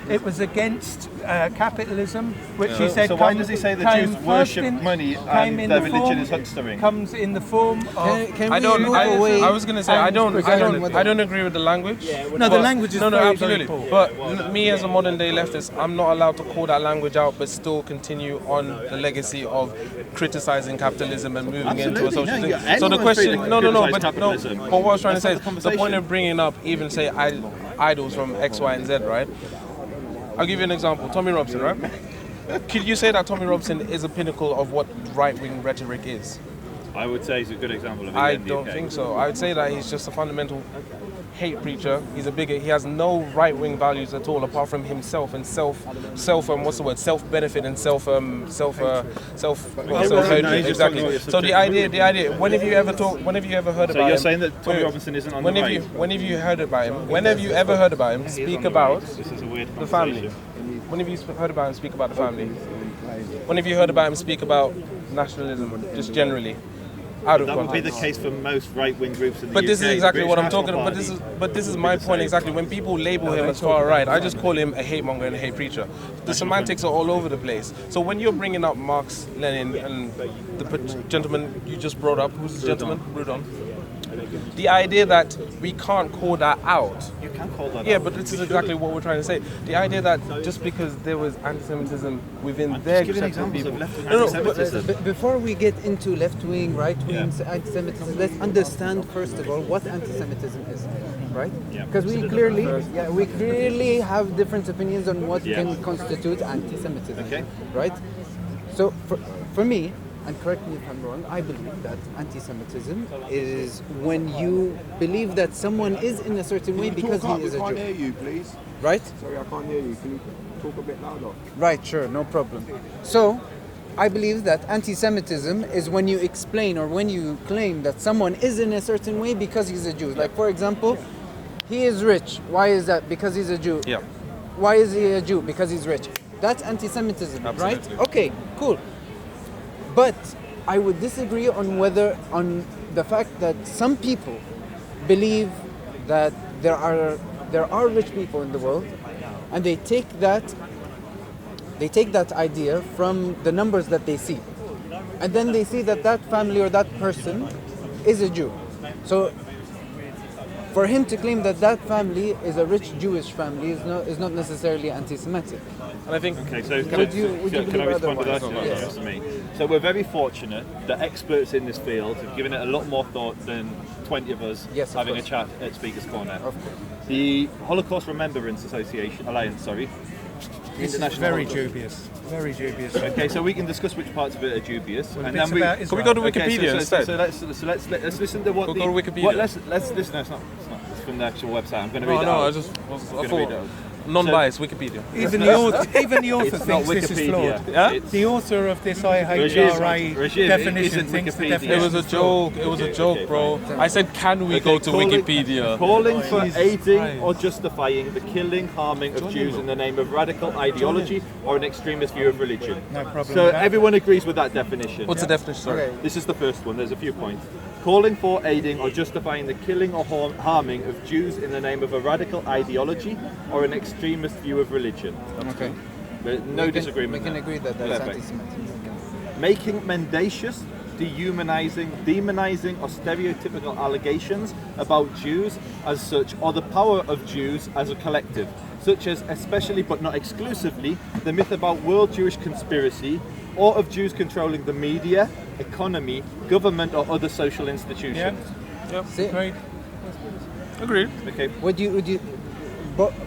It was against capitalism, which he said. So why does he say the Jews worship money and their religion is huckstering? Comes in the form of. I was going to say I don't agree with the language. No, the language is absolutely. very poor. But me as a modern day leftist, I'm not allowed to call that language out, but still continue on the legacy of criticizing capitalism and moving into a social thing. So the question, but what I was trying to say is the point of bringing up even say idols from X, Y, and Z, right? I'll give you an example. Tommy Robson, right? Could you say that Tommy Robson is a pinnacle of what right-wing rhetoric is? I would say he's a good example of it. I don't think so. I would say that he's just a fundamental hate preacher. He's a bigot. He has no right-wing values at all, apart from himself and self-benefit and self-hatred. Exactly. So the idea. When have you ever heard about him? So you're saying that Tommy Robinson isn't on the right? When have you heard about him? When have you ever heard about him speak about the family? When have you heard about him speak about the family? When have you heard about him speak about nationalism, just generally? Out of that context. would be the case for most right-wing groups in the But UK. this is exactly British what I'm National talking about. Party But this is my point exactly. When people label him as far right, I just call him a hate monger and a hate preacher. The semantics are all over the place. So when you're bringing up Marx, Lenin, and the gentleman you just brought up, who's the gentleman? Proudhon. The idea that we can't call that out. You can call that out. Yeah, but this is exactly what we're trying to say. The idea that just because there was anti-Semitism within their set of people. Before we get into left-wing, right-wing anti-Semitism, let's understand first of all what anti-Semitism is, right? Because we clearly have different opinions on what can constitute anti-Semitism, right? So for me, and correct me if I'm wrong, I believe that anti-Semitism is when you believe that someone is in a certain way because he is a Jew. I can't hear you, please. Right? Sorry, I can't hear you. Can you talk a bit louder? Right, sure, no problem. So, I believe that anti-Semitism is when you explain or when you claim that someone is in a certain way because he's a Jew. Like, for example, he is rich. Why is that? Because he's a Jew. Yeah. Why is he a Jew? Because he's rich. That's anti-Semitism, right? Okay, cool. But I would disagree on the fact that some people believe that there are rich people in the world, and they take that idea from the numbers that they see, and then they see that family or that person is a Jew. So for him to claim that family is a rich Jewish family is not necessarily anti-Semitic. And I think. Okay, so would you can I respond to that? Yes. To me. So we're very fortunate that experts in this field have given it a lot more thought than 20 of us having a chat at Speaker's Corner. Of course. The Holocaust Remembrance Alliance, This is very dubious. Very dubious. Okay, so we can discuss which parts of it are dubious, Well, and bits then we. about Israel. Can we go to Wikipedia instead? So let's listen to what We'll the. go to Wikipedia. What, let's listen. No, it's not. It's from the actual website. I'm going to read it out. I thought non-biased Wikipedia. Even the author It's not thinks this is Wikipedia. flawed. It's- The author of this IHRA Rajid, definition isn't thinks the Wikipedia. definition It was a is flawed. joke. It was a joke, bro. I said, can we go to Wikipedia? Calling for Jesus aiding Christ. or justifying the killing, harming of Jews in the name of radical ideology or an extremist view of religion. No problem So with that. everyone agrees with that definition. What's the definition? Sorry. Okay. This is the first one. There's a few points. Calling for, aiding or justifying the killing or harming of Jews in the name of a radical ideology or an extremist view of religion. Okay. No disagreement. We can there. agree that that's Perfect. anti-Semitic. Making mendacious, dehumanizing, demonizing, or stereotypical allegations about Jews as such, or the power of Jews as a collective, such as, especially but not exclusively, the myth about world Jewish conspiracy, or of Jews controlling the media, economy, government, or other social institutions. Yep. Great. Agreed. Okay. Would you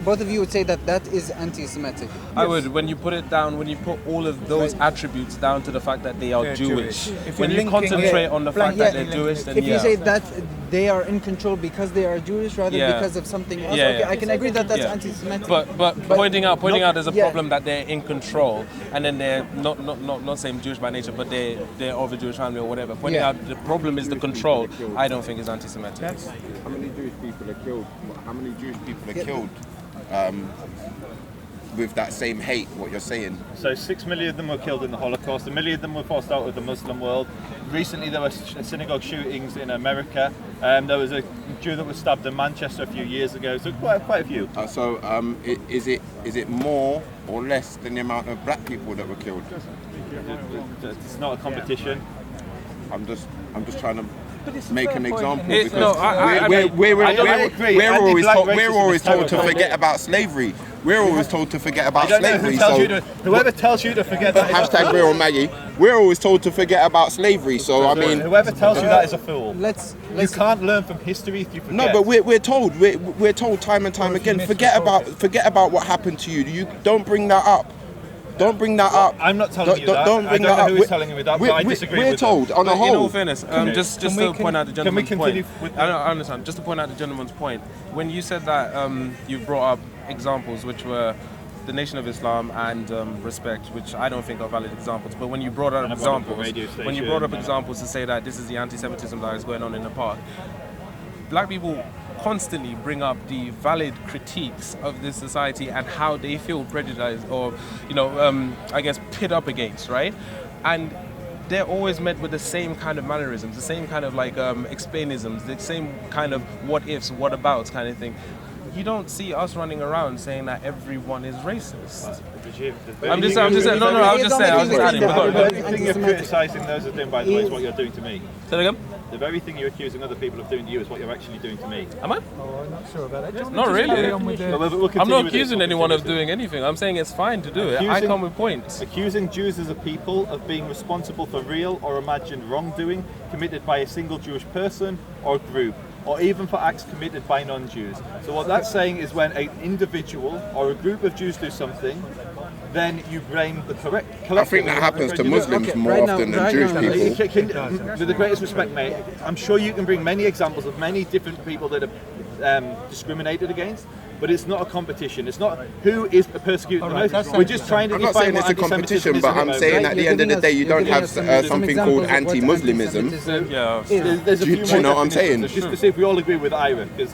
both of you would say that that is anti-Semitic? I would, when you put it down, when you put all of those attributes down to the fact that they are They're Jewish. Jewish. When you concentrate on the fact that they're Jewish, then If you say that they are in control because they are Jewish rather than because of something else, okay, I can agree that that's anti-Semitic. But pointing out there's a problem that they're in control, and then they're not saying Jewish by nature, but they're of a Jewish family or whatever. Pointing out the problem is the control, I don't think is anti-Semitic. How many Jewish people are killed? How many Jewish people are killed with that same hate? What you're saying? So 6 million of them were killed in the Holocaust. 1 million of them were forced out of the Muslim world. Recently, there were synagogue shootings in America. There was a Jew that was stabbed in Manchester a few years ago. So quite a few. Is it more or less than the amount of black people that were killed? It's not a competition. I'm just trying to make an example We're always told to forget about slavery. We're always told to forget about slavery. Whoever tells you to forget that. Hashtag real Maggie. We're always told to forget about slavery. So I mean, whoever tells you that is a fool. You can't learn from history if you forget. No, but we're told time and time again. Forget about what happened to you. You don't bring that up. Don't bring that up. I'm not telling you that. Don't bring that up. I don't know who's telling you that, but I disagree with We're told, on a whole. In all fairness, just to point out the gentleman's point. I understand. Just to point out the gentleman's point. When you said that you brought up examples which were the Nation of Islam and respect, which I don't think are valid examples. But when you brought up examples to say that this is the anti-Semitism that is going on in the park, black people constantly bring up the valid critiques of this society and how they feel prejudiced or, I guess, pit up against, right? And they're always met with the same kind of mannerisms, the same kind of explainisms, the same kind of what ifs, what abouts kind of thing. You don't see us running around saying that everyone is racist. I'm just saying. No, I was just adding. The very thing you're criticising those are doing, by the way, is what you're doing to me. Say that again? The very thing you're accusing other people of doing to you is what you're actually doing to me. Am I? Oh, I'm not sure about that. Not really. I'm not accusing anyone of doing doing anything. I'm saying it's fine to do it. I come with points. Accusing Jews as a people of being responsible for real or imagined wrongdoing committed by a single Jewish person or group, or even for acts committed by non-Jews. So what that's saying is when an individual or a group of Jews do something, then you blame the collective. I think that happens to Muslims more often than Jewish people. With the greatest respect, mate, I'm sure you can bring many examples of many different people that are discriminated against, but it's not a competition. It's not who is persecuted the most. We're just trying to define. I'm not saying it's a competition, but I'm saying at the end of the day, you don't have something called anti-Muslimism. There's a few do you know what I'm saying? Just to see if we all agree with Ira, because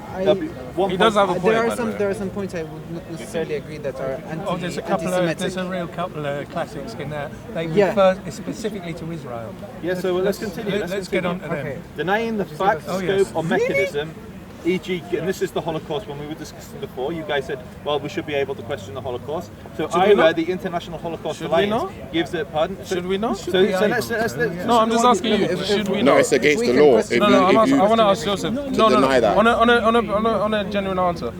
he does have a point. There are some points I would not necessarily agree that are anti-Semitic. There's a real couple of classics in there. They refer specifically to Israel. Yeah, so let's continue. Let's get on to them. Denying the fact, scope, or mechanism. E.g., and this is the Holocaust when we were discussing before, you guys said, well, we should be able to question the Holocaust. So IRA, the International Holocaust Alliance, gives it, pardon? Should we not? So let's no, I'm just asking you, should we not? No, it's against the law. I want to ask Joseph. Deny that. On a genuine answer.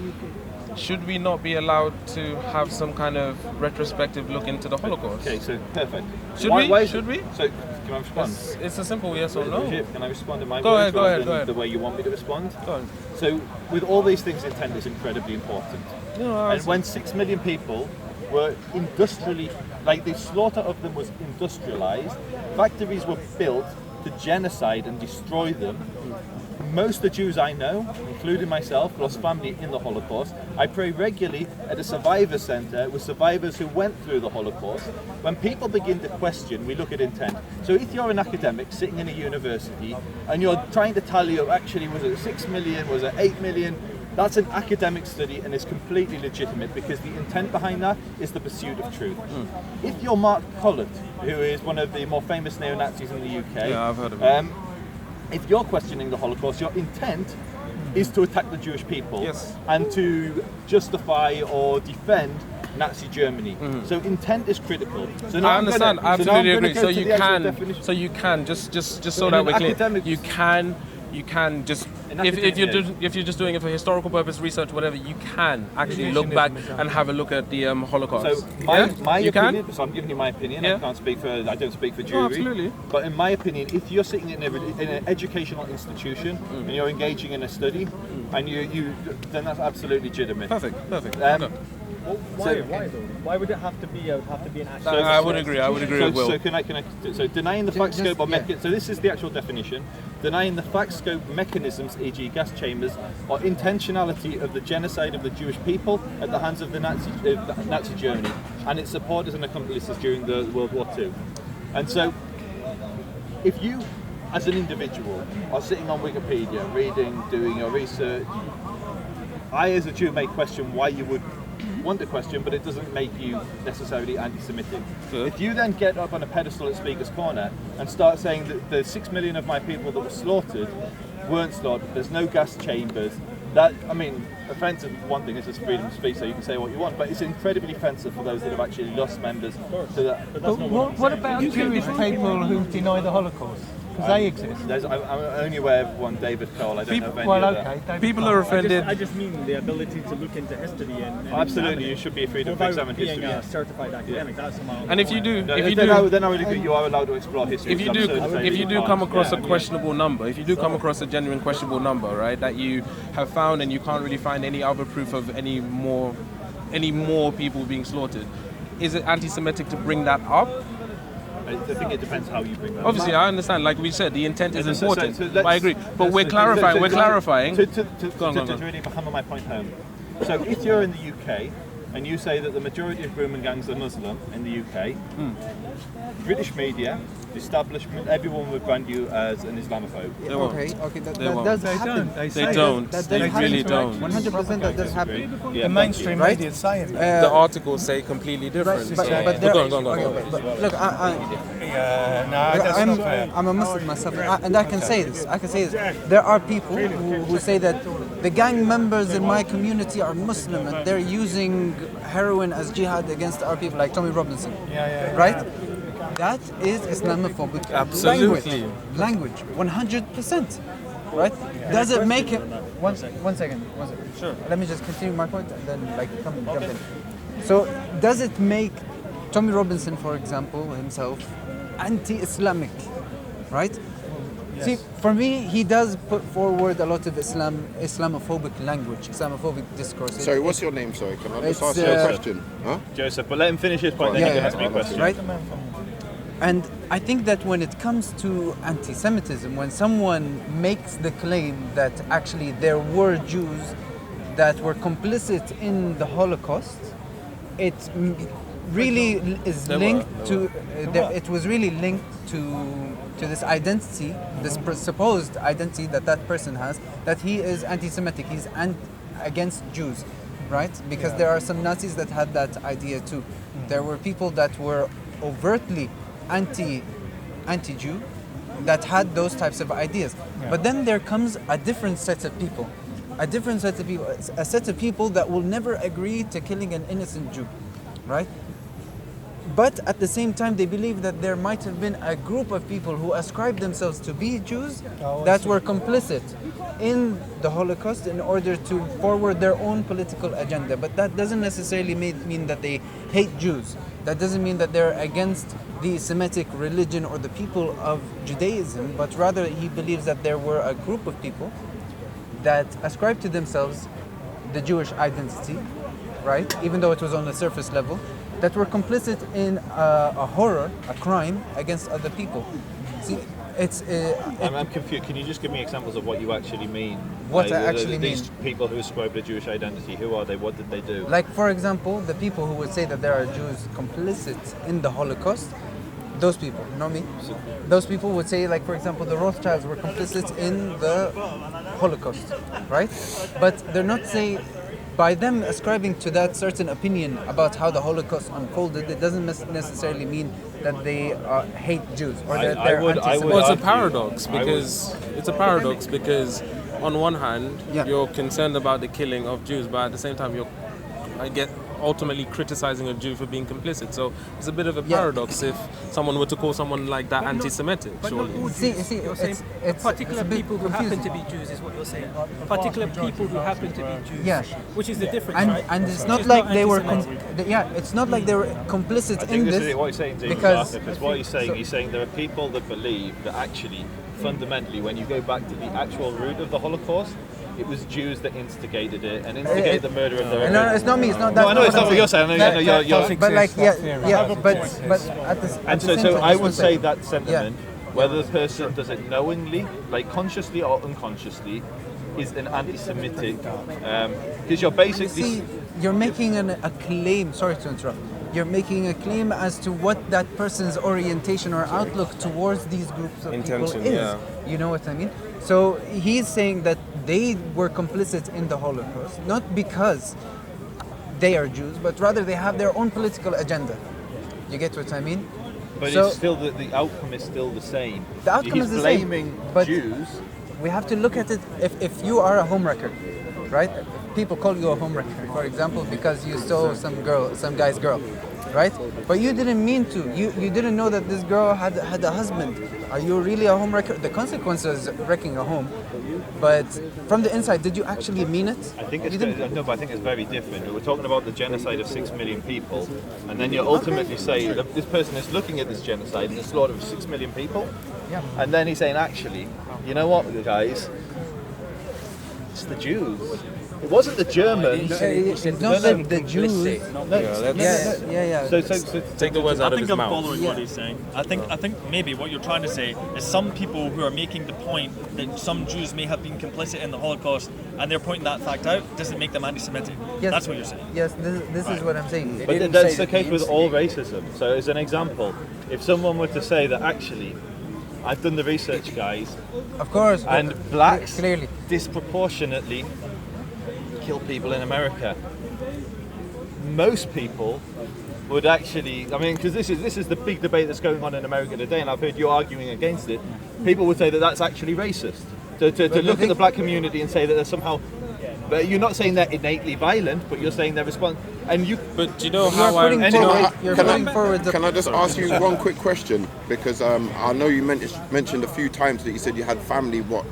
Should we not be allowed to have some kind of retrospective look into the Holocaust? Okay, so perfect. Should we? Should we? So, can I respond? It's a simple yes or no. Can I respond in my words rather than the way you want me to respond? Go ahead. So, with all these things, intent is incredibly important. And when 6 million people were industrially, the slaughter of them was industrialized, factories were built to genocide and destroy them. Most of the Jews I know, including myself, lost family in the Holocaust. I pray regularly at a survivor centre with survivors who went through the Holocaust. When people begin to question, we look at intent. So if you're an academic sitting in a university and you're trying to tally up, actually, was it 6 million, was it 8 million? That's an academic study and it's completely legitimate because the intent behind that is the pursuit of truth. If you're Mark Collett, who is one of the more famous neo-Nazis in the UK, yeah, I've heard of him. If you're questioning the Holocaust, your intent is to attack the Jewish people yes. and to justify or defend Nazi Germany. So intent is critical. So I understand. I absolutely agree. So you can, just so that we're clear, you can just if you're just doing it for historical purpose, research, whatever, you can actually look back and have a look at the Holocaust. So my opinion. So I'm giving you my opinion. I don't speak for jury. No, absolutely. But in my opinion, if you're sitting in an educational institution and you're engaging in a study, and then that's absolutely legitimate. Perfect. Why though? Why would it have to be an actual? I would agree. With Will. So denying the fact scope of mechanisms. So this is the actual definition. Denying the fact scope mechanisms, e.g. gas chambers, or intentionality of the genocide of the Jewish people at the hands of the Nazi Germany and its supporters and accomplices during the World War II. And so, if you, as an individual, are sitting on Wikipedia, reading, doing your research, I, as a Jew, may question why you would want to question, but it doesn't make you necessarily anti-Semitic. If you then get up on a pedestal at Speaker's Corner and start saying that the 6 million of my people that were slaughtered weren't slaughtered, there's no gas chambers, that, I mean, offensive one thing, this is freedom of speech, so you can say what you want, but it's incredibly offensive for those that have actually lost members to that. But what about Jewish people who deny the Holocaust? Because they exist. I'm only aware of one, David Cole. I don't know of any other. People are offended. I just mean the ability to look into history and absolutely, you should be freedom of examining history. Being a certified academic, that's my And if you do, then I would agree. You are allowed to explore history. If you do come across a questionable number, if you do come across a genuine questionable number, right, that you have found and you can't really find any other proof of any more people being slaughtered, is it anti-Semitic to bring that up? I think it depends how you bring that up. Obviously, I understand. Like we said, the intent is important. I agree. But we're clarifying. To really hammer my point home. So if you're in the UK and you say that the majority of grooming gangs are Muslim in the UK, British media, the establishment, everyone would brand you as an Islamophobe. Okay, that does happen. They don't. They really don't. 100% that does happen. The mainstream media is saying that. The articles say completely different. But Go on. Look, I'm a Muslim myself, and I can say this. There are people who say that the gang members in my community are Muslim and they're using heroin as jihad against our people, like Tommy Robinson. Right? That is Islamophobic language, 100%, right? Does it make it? One second. Sure. Let me just continue my point and then jump in. So, does it make Tommy Robinson, for example, himself, anti-Islamic, right? Yes. See, for me, he does put forward a lot of Islamophobic language, Islamophobic discourse. Sorry, what's your name? Sorry, can I just ask you a question? Huh? Joseph, but let him finish his point, then you can ask me a question. Right? And I think that when it comes to anti-Semitism, when someone makes the claim that actually there were Jews that were complicit in the Holocaust, it really is linked to. It was really linked to this identity, this supposed identity that person has, that he is anti-Semitic. He's against Jews, right? Because there are some Nazis that had that idea too. There were people that were overtly anti-Jew that had those types of ideas. But then there comes a different set of people. A set of people that will never agree to killing an innocent Jew, right? But at the same time, they believe that there might have been a group of people who ascribed themselves to be Jews that were complicit in the Holocaust in order to forward their own political agenda. But that doesn't necessarily mean that they hate Jews. That doesn't mean that they're against the Semitic religion or the people of Judaism, but rather he believes that there were a group of people that ascribed to themselves the Jewish identity, right? Even though it was on the surface level, that were complicit in a horror, a crime against other people. See, I'm confused. Can you just give me examples of what you actually mean? What I actually mean? These people who ascribe a Jewish identity, who are they? What did they do? Like, for example, the people who would say that there are Jews complicit in the Holocaust, those people, not me. Those people would say, like, for example, the Rothschilds were complicit in the Holocaust, right? But they're not saying, by them ascribing to that certain opinion about how the Holocaust unfolded, it doesn't necessarily mean that they hate Jews or that they're anti-Semitic. Well, it's a paradox because on one hand, you're concerned about the killing of Jews, but at the same time, ultimately criticizing a Jew for being complicit. So it's a bit of a paradox if someone were to call someone like that anti-Semitic. Surely. It's particular people who happen to be Jews is what you're saying. Particular people who happen to be Jews, which is the difference, right? And it's not like they were. It's not like they were complicit in this. What he's saying, because what he's saying there are people that believe that actually, fundamentally, when you go back to the actual root of the Holocaust, it was Jews that instigated it and instigated the murder of their own. No, it's not me. It's not that. No, I know it's not what you're saying. You're but like, but at this. And so I would say that sentiment, whether the person does it knowingly, like consciously or unconsciously, is an anti-Semitic. Because you're basically. You're making a claim. Sorry to interrupt. You're making a claim as to what that person's orientation or outlook towards these groups of people is. You know what I mean? So he's saying that they were complicit in the Holocaust, not because they are Jews, but rather they have their own political agenda. You get what I mean? But it's still the outcome is still the same. The outcome is the same. He's blaming Jews. We have to look at it. If you are a homewrecker, right? People call you a homewrecker, for example, because you stole some guy's girl, right? But you didn't mean to. You didn't know that this girl had a husband. Are you really a homewrecker? The consequence is wrecking a home. But from the inside, did you actually mean it? I think it's but I think it's very different. We're talking about the genocide of 6 million people, and then you ultimately say that this person is looking at this genocide and the slaughter of 6 million people, and then he's saying, actually, you know what, guys, it's the Jews. It wasn't the Germans. It's not the Jews. So take the words out of his mouth. I think I'm following what he's saying. I think maybe what you're trying to say is some people who are making the point that some Jews may have been complicit in the Holocaust and they're pointing that fact out doesn't make them anti-Semitic. Yes, that's what you're saying. Yes, this is what I'm saying. But that's the case with all racism. So as an example, if someone were to say that actually, I've done the research, guys. Of course. And blacks clearly disproportionately kill people in America. Most people would actually, because this is the big debate that's going on in America today, and I've heard you arguing against it. People would say that that's actually racist. To look at the black community and say that they're somehow, but you're not saying they're innately violent, but you're saying they're But you know how Can I just ask you one quick question? Because I know you mentioned a few times that you said you had family what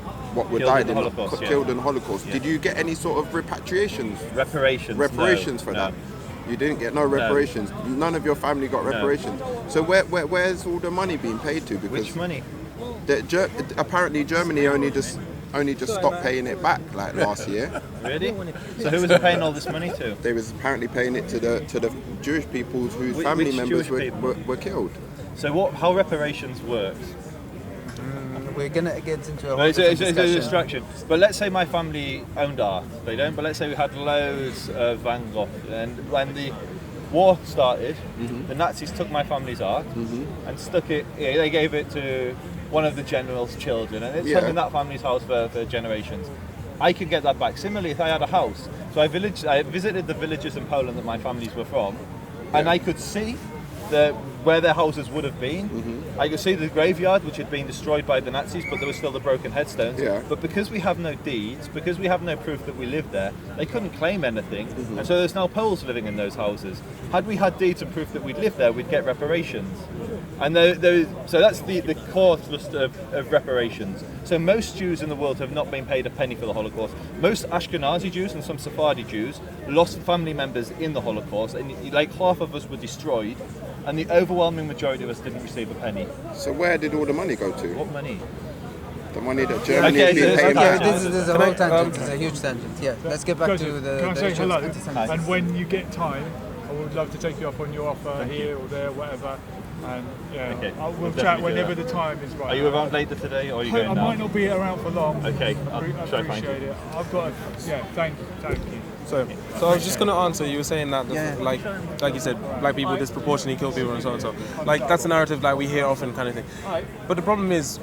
were died in the Holocaust, killed in the Holocaust. Yeah. Did you get any sort of reparations? Reparations for that? You didn't get no reparations. No. None of your family got reparations. So where's all the money being paid to? Because which money? Apparently Germany only just stopped paying it back like last year. Really? So who was it paying all this money to? They was apparently paying it to the Jewish people whose family members were killed. So how reparations works? We're gonna get into it's a distraction. But let's say my family owned art. They don't. But let's say we had loads of Van Gogh, and when the war started, the Nazis took my family's art and stuck it. They gave it to one of the general's children, and it's hung in that family's house for generations. I could get that back. Similarly, if I had a house, so I visited the villages in Poland that my families were from, and I could see where their houses would have been. I could see the graveyard, which had been destroyed by the Nazis, but there were still the broken headstones. But because we have no deeds, because we have no proof that we lived there, they couldn't claim anything, and so there's now Poles living in those houses. Had we had deeds and proof that we'd lived there, we'd get reparations. And so that's the core thrust of reparations. So most Jews in the world have not been paid a penny for the Holocaust. Most Ashkenazi Jews and some Sephardi Jews lost family members in the Holocaust, and like half of us were destroyed, and the overwhelming majority of us didn't receive a penny. So where did all the money go to? What money? The money that Germany has been paying back. This is a whole tangent. It's a huge tangent. Yeah, let's get back to the. Can I say hello? Anti-Semitism. And when you get time, I would love to take you up on your offer here or there, whatever. And we'll chat whenever the time is right. Are you around later today, or are you going now? I might not be around for long. Okay, I appreciate it. I've got thank you. So I was just going to answer. You were saying that, like you said, black people disproportionately kill people and so on and so. Like that's a narrative like we hear often, kind of thing. But the problem is,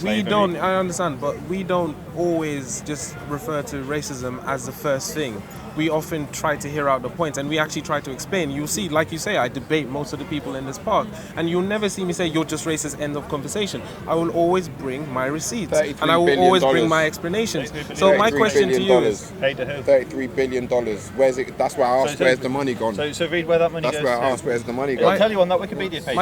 we don't. I understand, but we don't always just refer to racism as the first thing. we often try to hear out the points, and we actually try to explain. You'll see, like you say, I debate most of the people in this park, and you'll never see me say you're just racist, end of conversation. I will always bring my receipts, and I will always bring my explanations. So my question to you is, $33 billion. Where's it? That's why I asked, where's the money gone? So read where that money goes. That's where I asked, where's the money I'll gone? tell you on that Wikipedia page.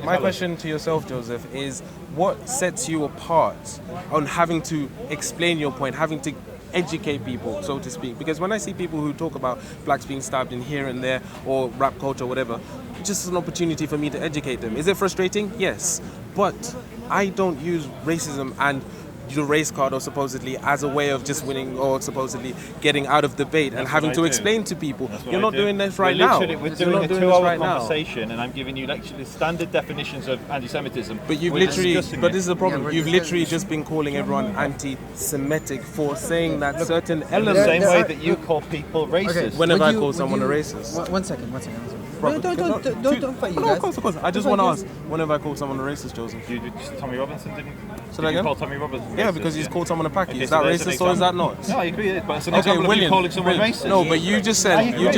My question to yourself, Joseph, is what sets you apart on having to explain your point, having to educate people, so to speak? Because when I see people who talk about blacks being stabbed in here and there, or rap culture or whatever, it's just an opportunity for me to educate them. Is it frustrating? Yes. But I don't use racism and the race card or supposedly as a way of just winning or supposedly getting out of debate and having to explain to people, you're not doing this right now. We're doing a 2-hour conversation and I'm giving you literally standard definitions of anti-Semitism. But you've literally, but this is the problem, you've literally just been calling everyone anti-Semitic for saying that certain elements. The same way that you call people racist. Okay. Whenever I call someone a racist. One second. Don't fight, you guys. Of course. I just want to ask, whenever I call someone a racist, Joseph? Tommy Robinson didn't? So did you call Tommy Robinson? Yeah, because he's called someone a packy. Is that racist or is that not? No, I agree. But it's an example of you calling someone racist. No, but you just said. No.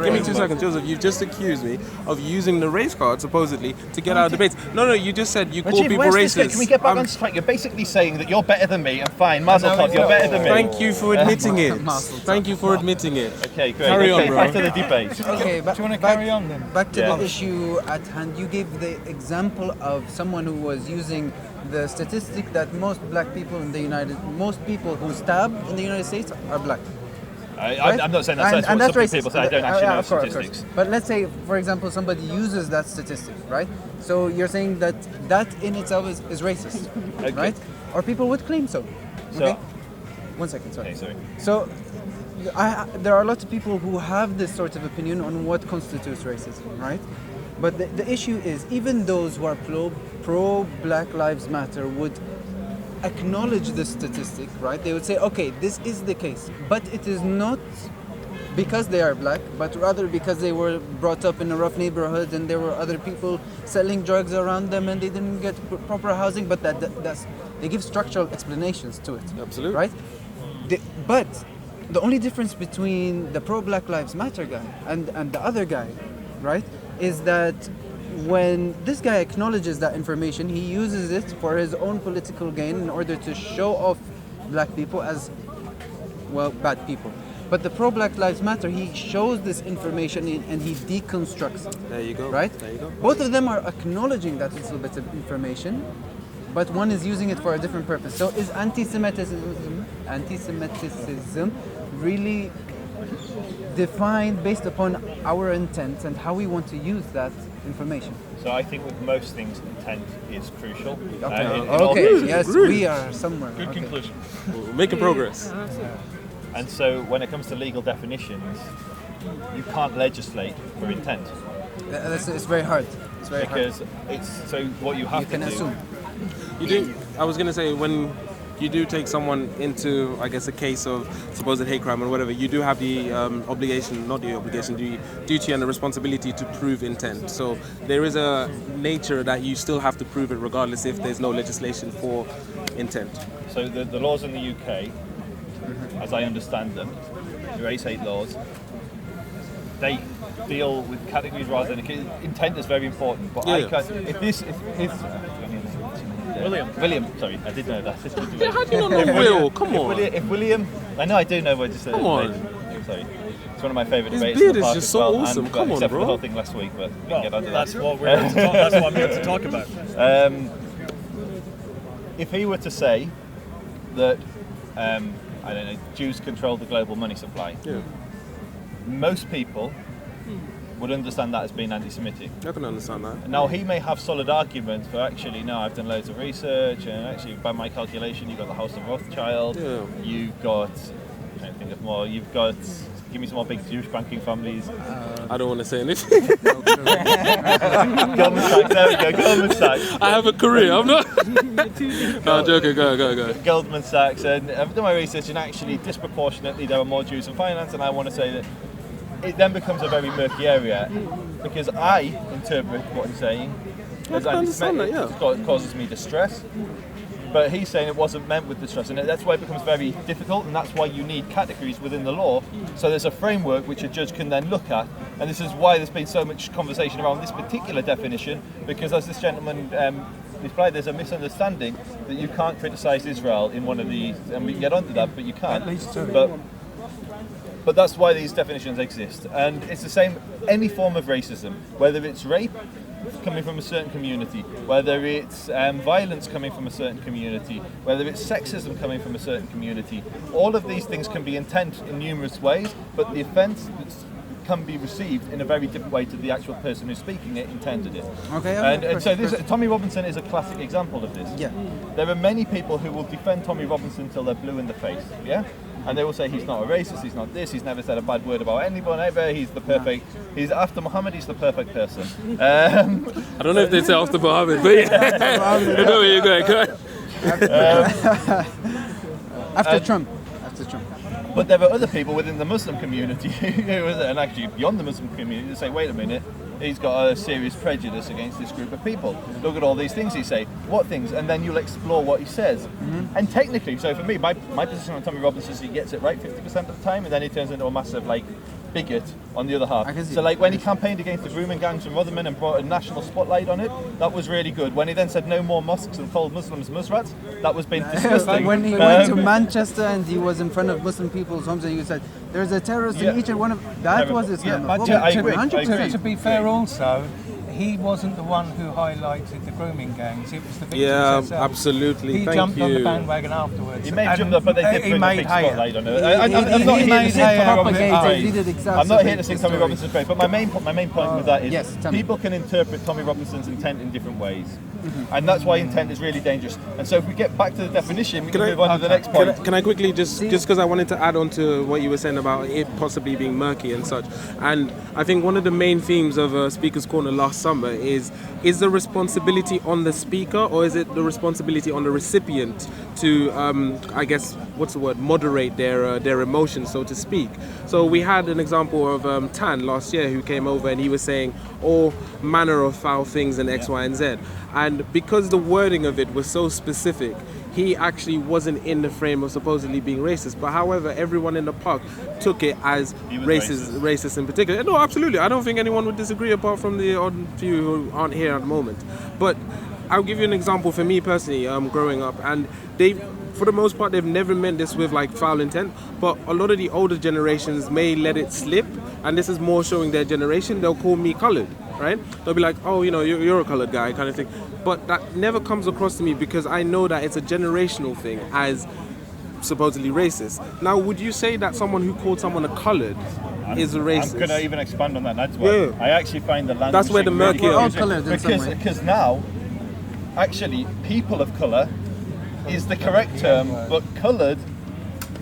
Give me 2 seconds, Joseph. You've just accused me of using the race card supposedly to get out of debates. No, you just said you call people racist. Can we get back on track? You're basically saying that you're better than me, and fine, Mazel Tov, you're better than me. Thank you for admitting it. Thank you for admitting it. Okay, great. Carry on, bro. Back to the debate. Okay, do you want to carry on then? Back to the issue at hand. You gave the example of someone who was using the statistic that most most people who stab in the United States are black. I'm not saying that's what some people say. I don't actually know statistics. Of course. But let's say, for example, somebody uses that statistic, right? So you're saying that in itself is racist, right? Or people would claim so. Okay. 1 second, sorry. Okay, sorry. So there are lots of people who have this sort of opinion on what constitutes racism, right? But the issue is, even those who are pro Black Lives Matter would acknowledge the statistic, right? They would say, okay, this is the case, but it is not because they are black, but rather because they were brought up in a rough neighborhood and there were other people selling drugs around them and they didn't get proper housing, but they give structural explanations to it. Absolutely. Right? But the only difference between the pro-Black Lives Matter guy and the other guy, right, is that when this guy acknowledges that information, he uses it for his own political gain in order to show off black people as, well, bad people. But the pro-Black Lives Matter, he shows this information and he deconstructs it. There you go. Right? There you go. Both of them are acknowledging that little bit of information, but one is using it for a different purpose. So is anti-Semitism really defined based upon our intent and how we want to use that information? So I think with most things, intent is crucial. Okay, yes, we are somewhere. Good conclusion. We're making progress. And so when it comes to legal definitions, you can't legislate for intent. It's very hard. It's very hard. Because it's so what you have to do. Assume. You do. I was going to say, when you do take someone into, I guess, a case of supposed hate crime or whatever, you do have the duty and the responsibility to prove intent. So there is a nature that you still have to prove it regardless if there's no legislation for intent. So the laws in the UK, as I understand them, the race hate laws, they deal with categories rather than intent is very important. But William, sorry, I did know that. Yeah, how do you not know Will? Come on. If William, I know I do know what you said. Come on. Sorry, it's one of my favourite debates. His beard in the is park just as so well, awesome. And, Come on, except bro. for the whole thing last week, but we can get onto That's that. what we're here to talk. That's what I'm here to talk about. If he were to say that, I don't know, Jews control the global money supply, most people would understand that as being anti-Semitic. I can understand that. Now, he may have solid arguments for actually, no, I've done loads of research, and actually, by my calculation, you've got the House of Rothschild, you've got, I'm trying to think of more, you've got, give me some more big Jewish banking families. I don't want to say anything. Goldman Sachs, there we go, Goldman Sachs. I have a career, I'm not. No, joking, go. Goldman Sachs, and I've done my research, and actually, disproportionately, there are more Jews in finance, and I want to say that it then becomes a very murky area, because I interpret what I'm saying as anti-Semitic. It causes me distress. But he's saying it wasn't meant with distrust, and that's why it becomes very difficult, and that's why you need categories within the law. So there's a framework which a judge can then look at, and this is why there's been so much conversation around this particular definition, because as this gentleman displayed, there's a misunderstanding that you can't criticise Israel in one of these, and we can get onto that, but you can't. At least two. But that's why these definitions exist, and it's the same any form of racism, whether it's rape coming from a certain community, whether it's violence coming from a certain community, whether it's sexism coming from a certain community. All of these things can be intent in numerous ways, but the offence can be received in a very different way to the actual person who's speaking it intended it. Okay. And so Tommy Robinson is a classic example of this. Yeah. There are many people who will defend Tommy Robinson till they're blue in the face. Yeah. And they will say he's not a racist, he's not this, he's never said a bad word about anyone ever, he's the perfect, he's after Muhammad, he's the perfect person. I don't know if they say after Muhammad, but yeah. I know where you're going. Go ahead. After Trump. But there are other people within the Muslim community, and actually beyond the Muslim community, that say, wait a minute, he's got a serious prejudice against this group of people. Look at all these things he say. What things? And then you'll explore what he says. Mm-hmm. And technically, so for me, my position on Tommy Robinson is he gets it right 50% of the time, and then he turns into a massive bigot on the other half. So when he campaigned against the grooming gangs from Rotherham and brought a national spotlight on it, that was really good. When he then said no more mosques and called Muslims musrats, that was being disgusting. When he went to Manchester and he was in front of Muslim people's homes and he said, there's a terrorist in each and one of... That was Islamophobic. To be fair also, he wasn't the one who highlighted the grooming gangs. It was the victims themselves. Absolutely. He jumped on the bandwagon afterwards. He may have jumped up, but they did put a big spotlight on it. I'm not here to sing Tommy Robinson's praise, but my main point with that is people can interpret Tommy Robinson's intent in different ways. Mm-hmm. And that's why intent is really dangerous. And so if we get back to the definition, we can move on to the next point. Can I quickly, just because I wanted to add on to what you were saying about it possibly being murky and such. And I think one of the main themes of Speaker's Corner last summer is the responsibility on the speaker, or is it the responsibility on the recipient to, I guess, moderate their emotions, so to speak. So we had an example of Tan last year who came over and he was saying all manner of foul things and X, Y, and Z. And because the wording of it was so specific, he actually wasn't in the frame of supposedly being racist. But however, everyone in the park took it as racist in particular. No, absolutely. I don't think anyone would disagree apart from the odd few who aren't here at the moment. But I'll give you an example for me personally, growing up, and for the most part, they've never meant this with foul intent, but a lot of the older generations may let it slip, and this is more showing their generation. They'll call me coloured, right? They'll be like, oh, you're a coloured guy, kind of thing. But that never comes across to me because I know that it's a generational thing as supposedly racist. Now, would you say that someone who called someone a coloured is a racist? I'm going to even expand on that. That's why I actually find the language. That's where the murky because now, actually, people of colour is the correct term, but coloured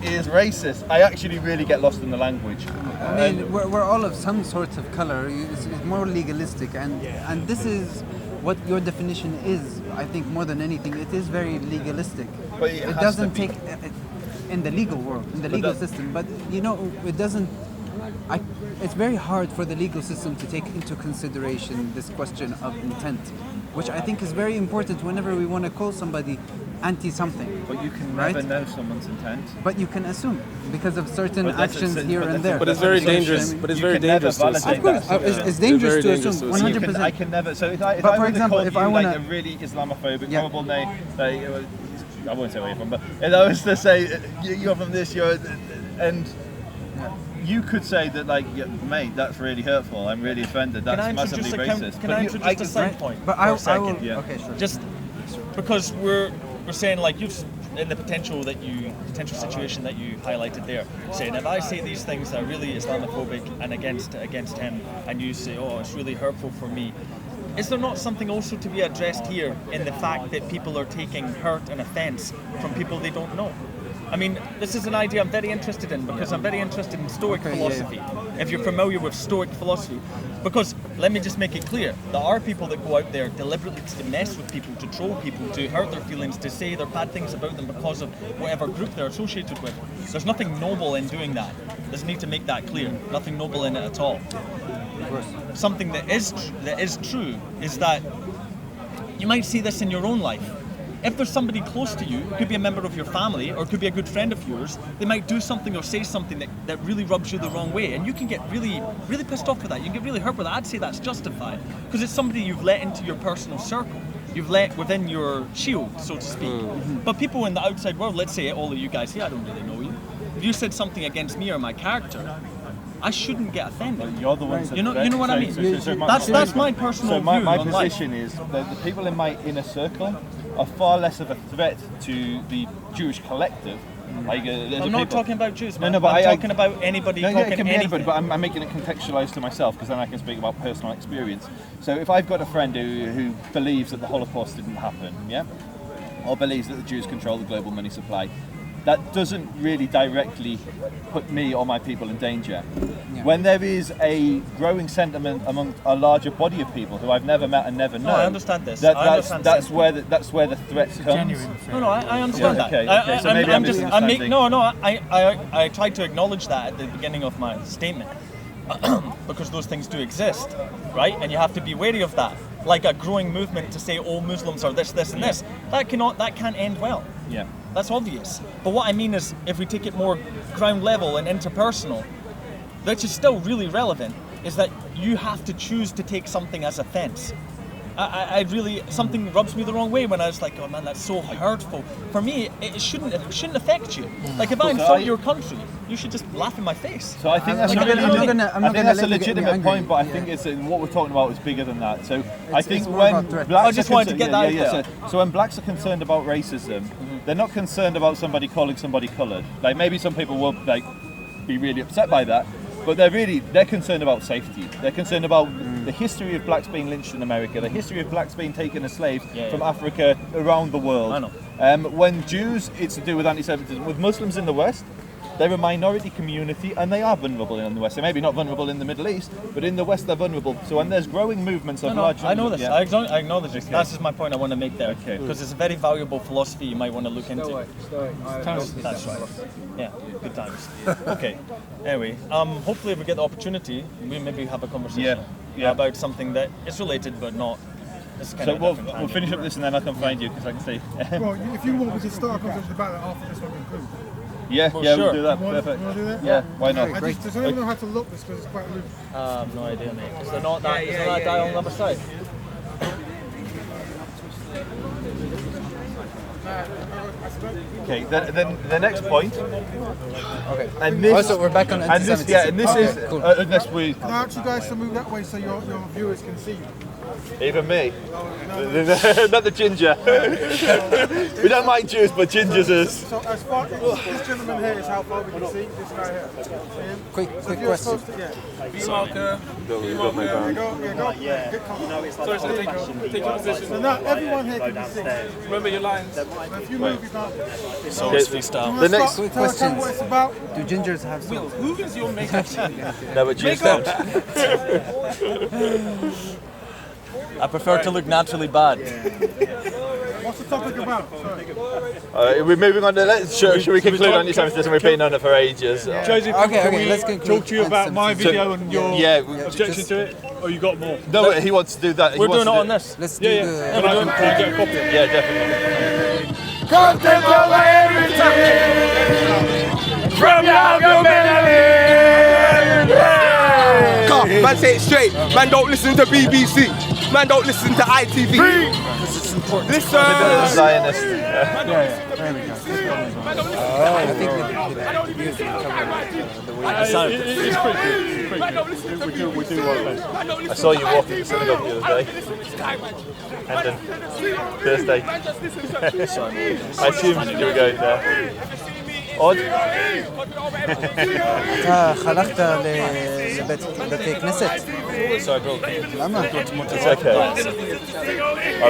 is racist. I actually really get lost in the language. I mean, we're all of some sort of colour. It's more legalistic, and this is what your definition is. I think more than anything, it is very legalistic. But it doesn't take in the legal world, in the legal system. But it doesn't. It's very hard for the legal system to take into consideration this question of intent, which I think is very important whenever we want to call somebody anti-something. But you can never know someone's intent. But you can assume because of certain actions here and there. But it's very dangerous. But it's very dangerous to assume. Of course, it's dangerous to assume. 100%. I can never. So if I were to call you a really Islamophobic, horrible name, I won't say where you're from, but if I was to say you're from this, and you could say that, mate, that's really hurtful. I'm really offended. That's massively racist. Can I introduce a side point for a second? Okay, sure. Just because we're saying you've in the potential situation that you highlighted there, saying if I say these things that are really Islamophobic and against him, and you say, oh, it's really hurtful for me. Is there not something also to be addressed here in the fact that people are taking hurt and offence from people they don't know? I mean, this is an idea I'm very interested in because I'm very interested in Stoic philosophy. Yeah. If you're familiar with Stoic philosophy. Because, let me just make it clear, there are people that go out there deliberately to mess with people, to troll people, to hurt their feelings, to say their bad things about them because of whatever group they're associated with. There's nothing noble in doing that. There's need to make that clear. Nothing noble in it at all. Something that is true is that you might see this in your own life. if there's somebody close to you, it could be a member of your family or it could be a good friend of yours, they might do something or say something that really rubs you the wrong way, and you can get really, really pissed off with that. You can get really hurt with that. I'd say that's justified because it's somebody you've let into your personal circle. You've let within your shield, so to speak. But people in the outside world, let's say all of you guys here, I don't really know you. If you said something against me or my character, I shouldn't get offended. You're the ones that you know what I mean? That's my personal view. My position is that the people in my inner circle are far less of a threat to the Jewish collective. Like, I'm not talking about Jews, man. No, but I'm talking about anybody. No, talking it can be anything. anybody, but I'm making it contextualised to myself because then I can speak about personal experience. So if I've got a friend who believes that the Holocaust didn't happen, yeah, or believes that the Jews control the global money supply, that doesn't really directly put me or my people in danger. Yeah. When there is a growing sentiment among a larger body of people who I've never met and never known, I understand this. That's where the threat comes. No, I understand that. Okay, so maybe I'm misunderstanding. I tried to acknowledge that at the beginning of my statement because those things do exist, right? And you have to be wary of that. Like a growing movement to say all Muslims are this, and this. That can't end well. Yeah. That's obvious. But what I mean is, if we take it more ground level and interpersonal, which is still really relevant, is that you have to choose to take something as offence. I really, something rubs me the wrong way when I was like, oh man, that's so hurtful. For me, it shouldn't affect you. Like if I insult your country, you should just laugh in my face. So I think that's a legitimate point, but I think it's what we're talking about is bigger than that. So I think when blacks I just wanted to get that out there. So when blacks are concerned about racism, they're not concerned about somebody calling somebody coloured. Like maybe some people will be really upset by that. But they're concerned about safety. They're concerned about the history of blacks being lynched in America, the history of blacks being taken as slaves from Africa around the world. I know. When Jews, it's to do with anti-Semitism. With Muslims in the West, they're a minority community and they are vulnerable in the West. They're maybe not vulnerable in the Middle East, but in the West they're vulnerable. So when there's growing movements of large numbers... I know this. Yeah. I acknowledge this. Okay. That's just my point I want to make there. Okay. Because it's a very valuable philosophy you might want to look into. That's right. Yeah, good times. Okay. Anyway, hopefully if we get the opportunity, we maybe have a conversation about something that is related but not... So we'll finish up this and then I can find you because I can see. Well, if you want me to start a conversation about it after this one concludes. Yeah, sure. We'll do that. Perfect. You want to do that? Yeah, why not? Does anyone know how to look this because it's quite loose? I have no idea, mate. Is there not that, is there that dial on the other side? Okay, then the next point. Okay. And this, so we're back on anti-Semitism. And this is cool. Unless we. Can I ask you guys to move that way so your viewers can see you? Even me. Not the ginger. We don't mind Jews, but gingers is. So as far this gentleman here is how far we can see this guy here. Quick question. Take your position. So now everyone here can see. Remember your lines. If you move, you can't. So it's freestyle. The next quick Tell questions. what it's about. Do gingers have Will, souls? who is your makeup team? No, but Jews don't. I prefer to look naturally bad. What's the topic about? Sorry. We're moving on to should we conclude on anti-Semitism? We've been on it for ages. Joseph, Okay, let's conclude. talk to you about my video and your objection to it? Or you got more? No, he wants to do that. We're doing it on this. Let's do the... Can I get a copy? Yeah, definitely. Content over everything from your man, say it straight. Man, don't listen to BBC. Man, don't listen to ITV. Listen. Zionist. There we go. I think the music the way The sound. It's pretty good. We do our best. I saw you walking the synagogue the other day. Hendon. Thursday. I assumed you were going there. Odd? חלקת לבתי כנסת? Sorry, bro. למה? It's okay. Alright.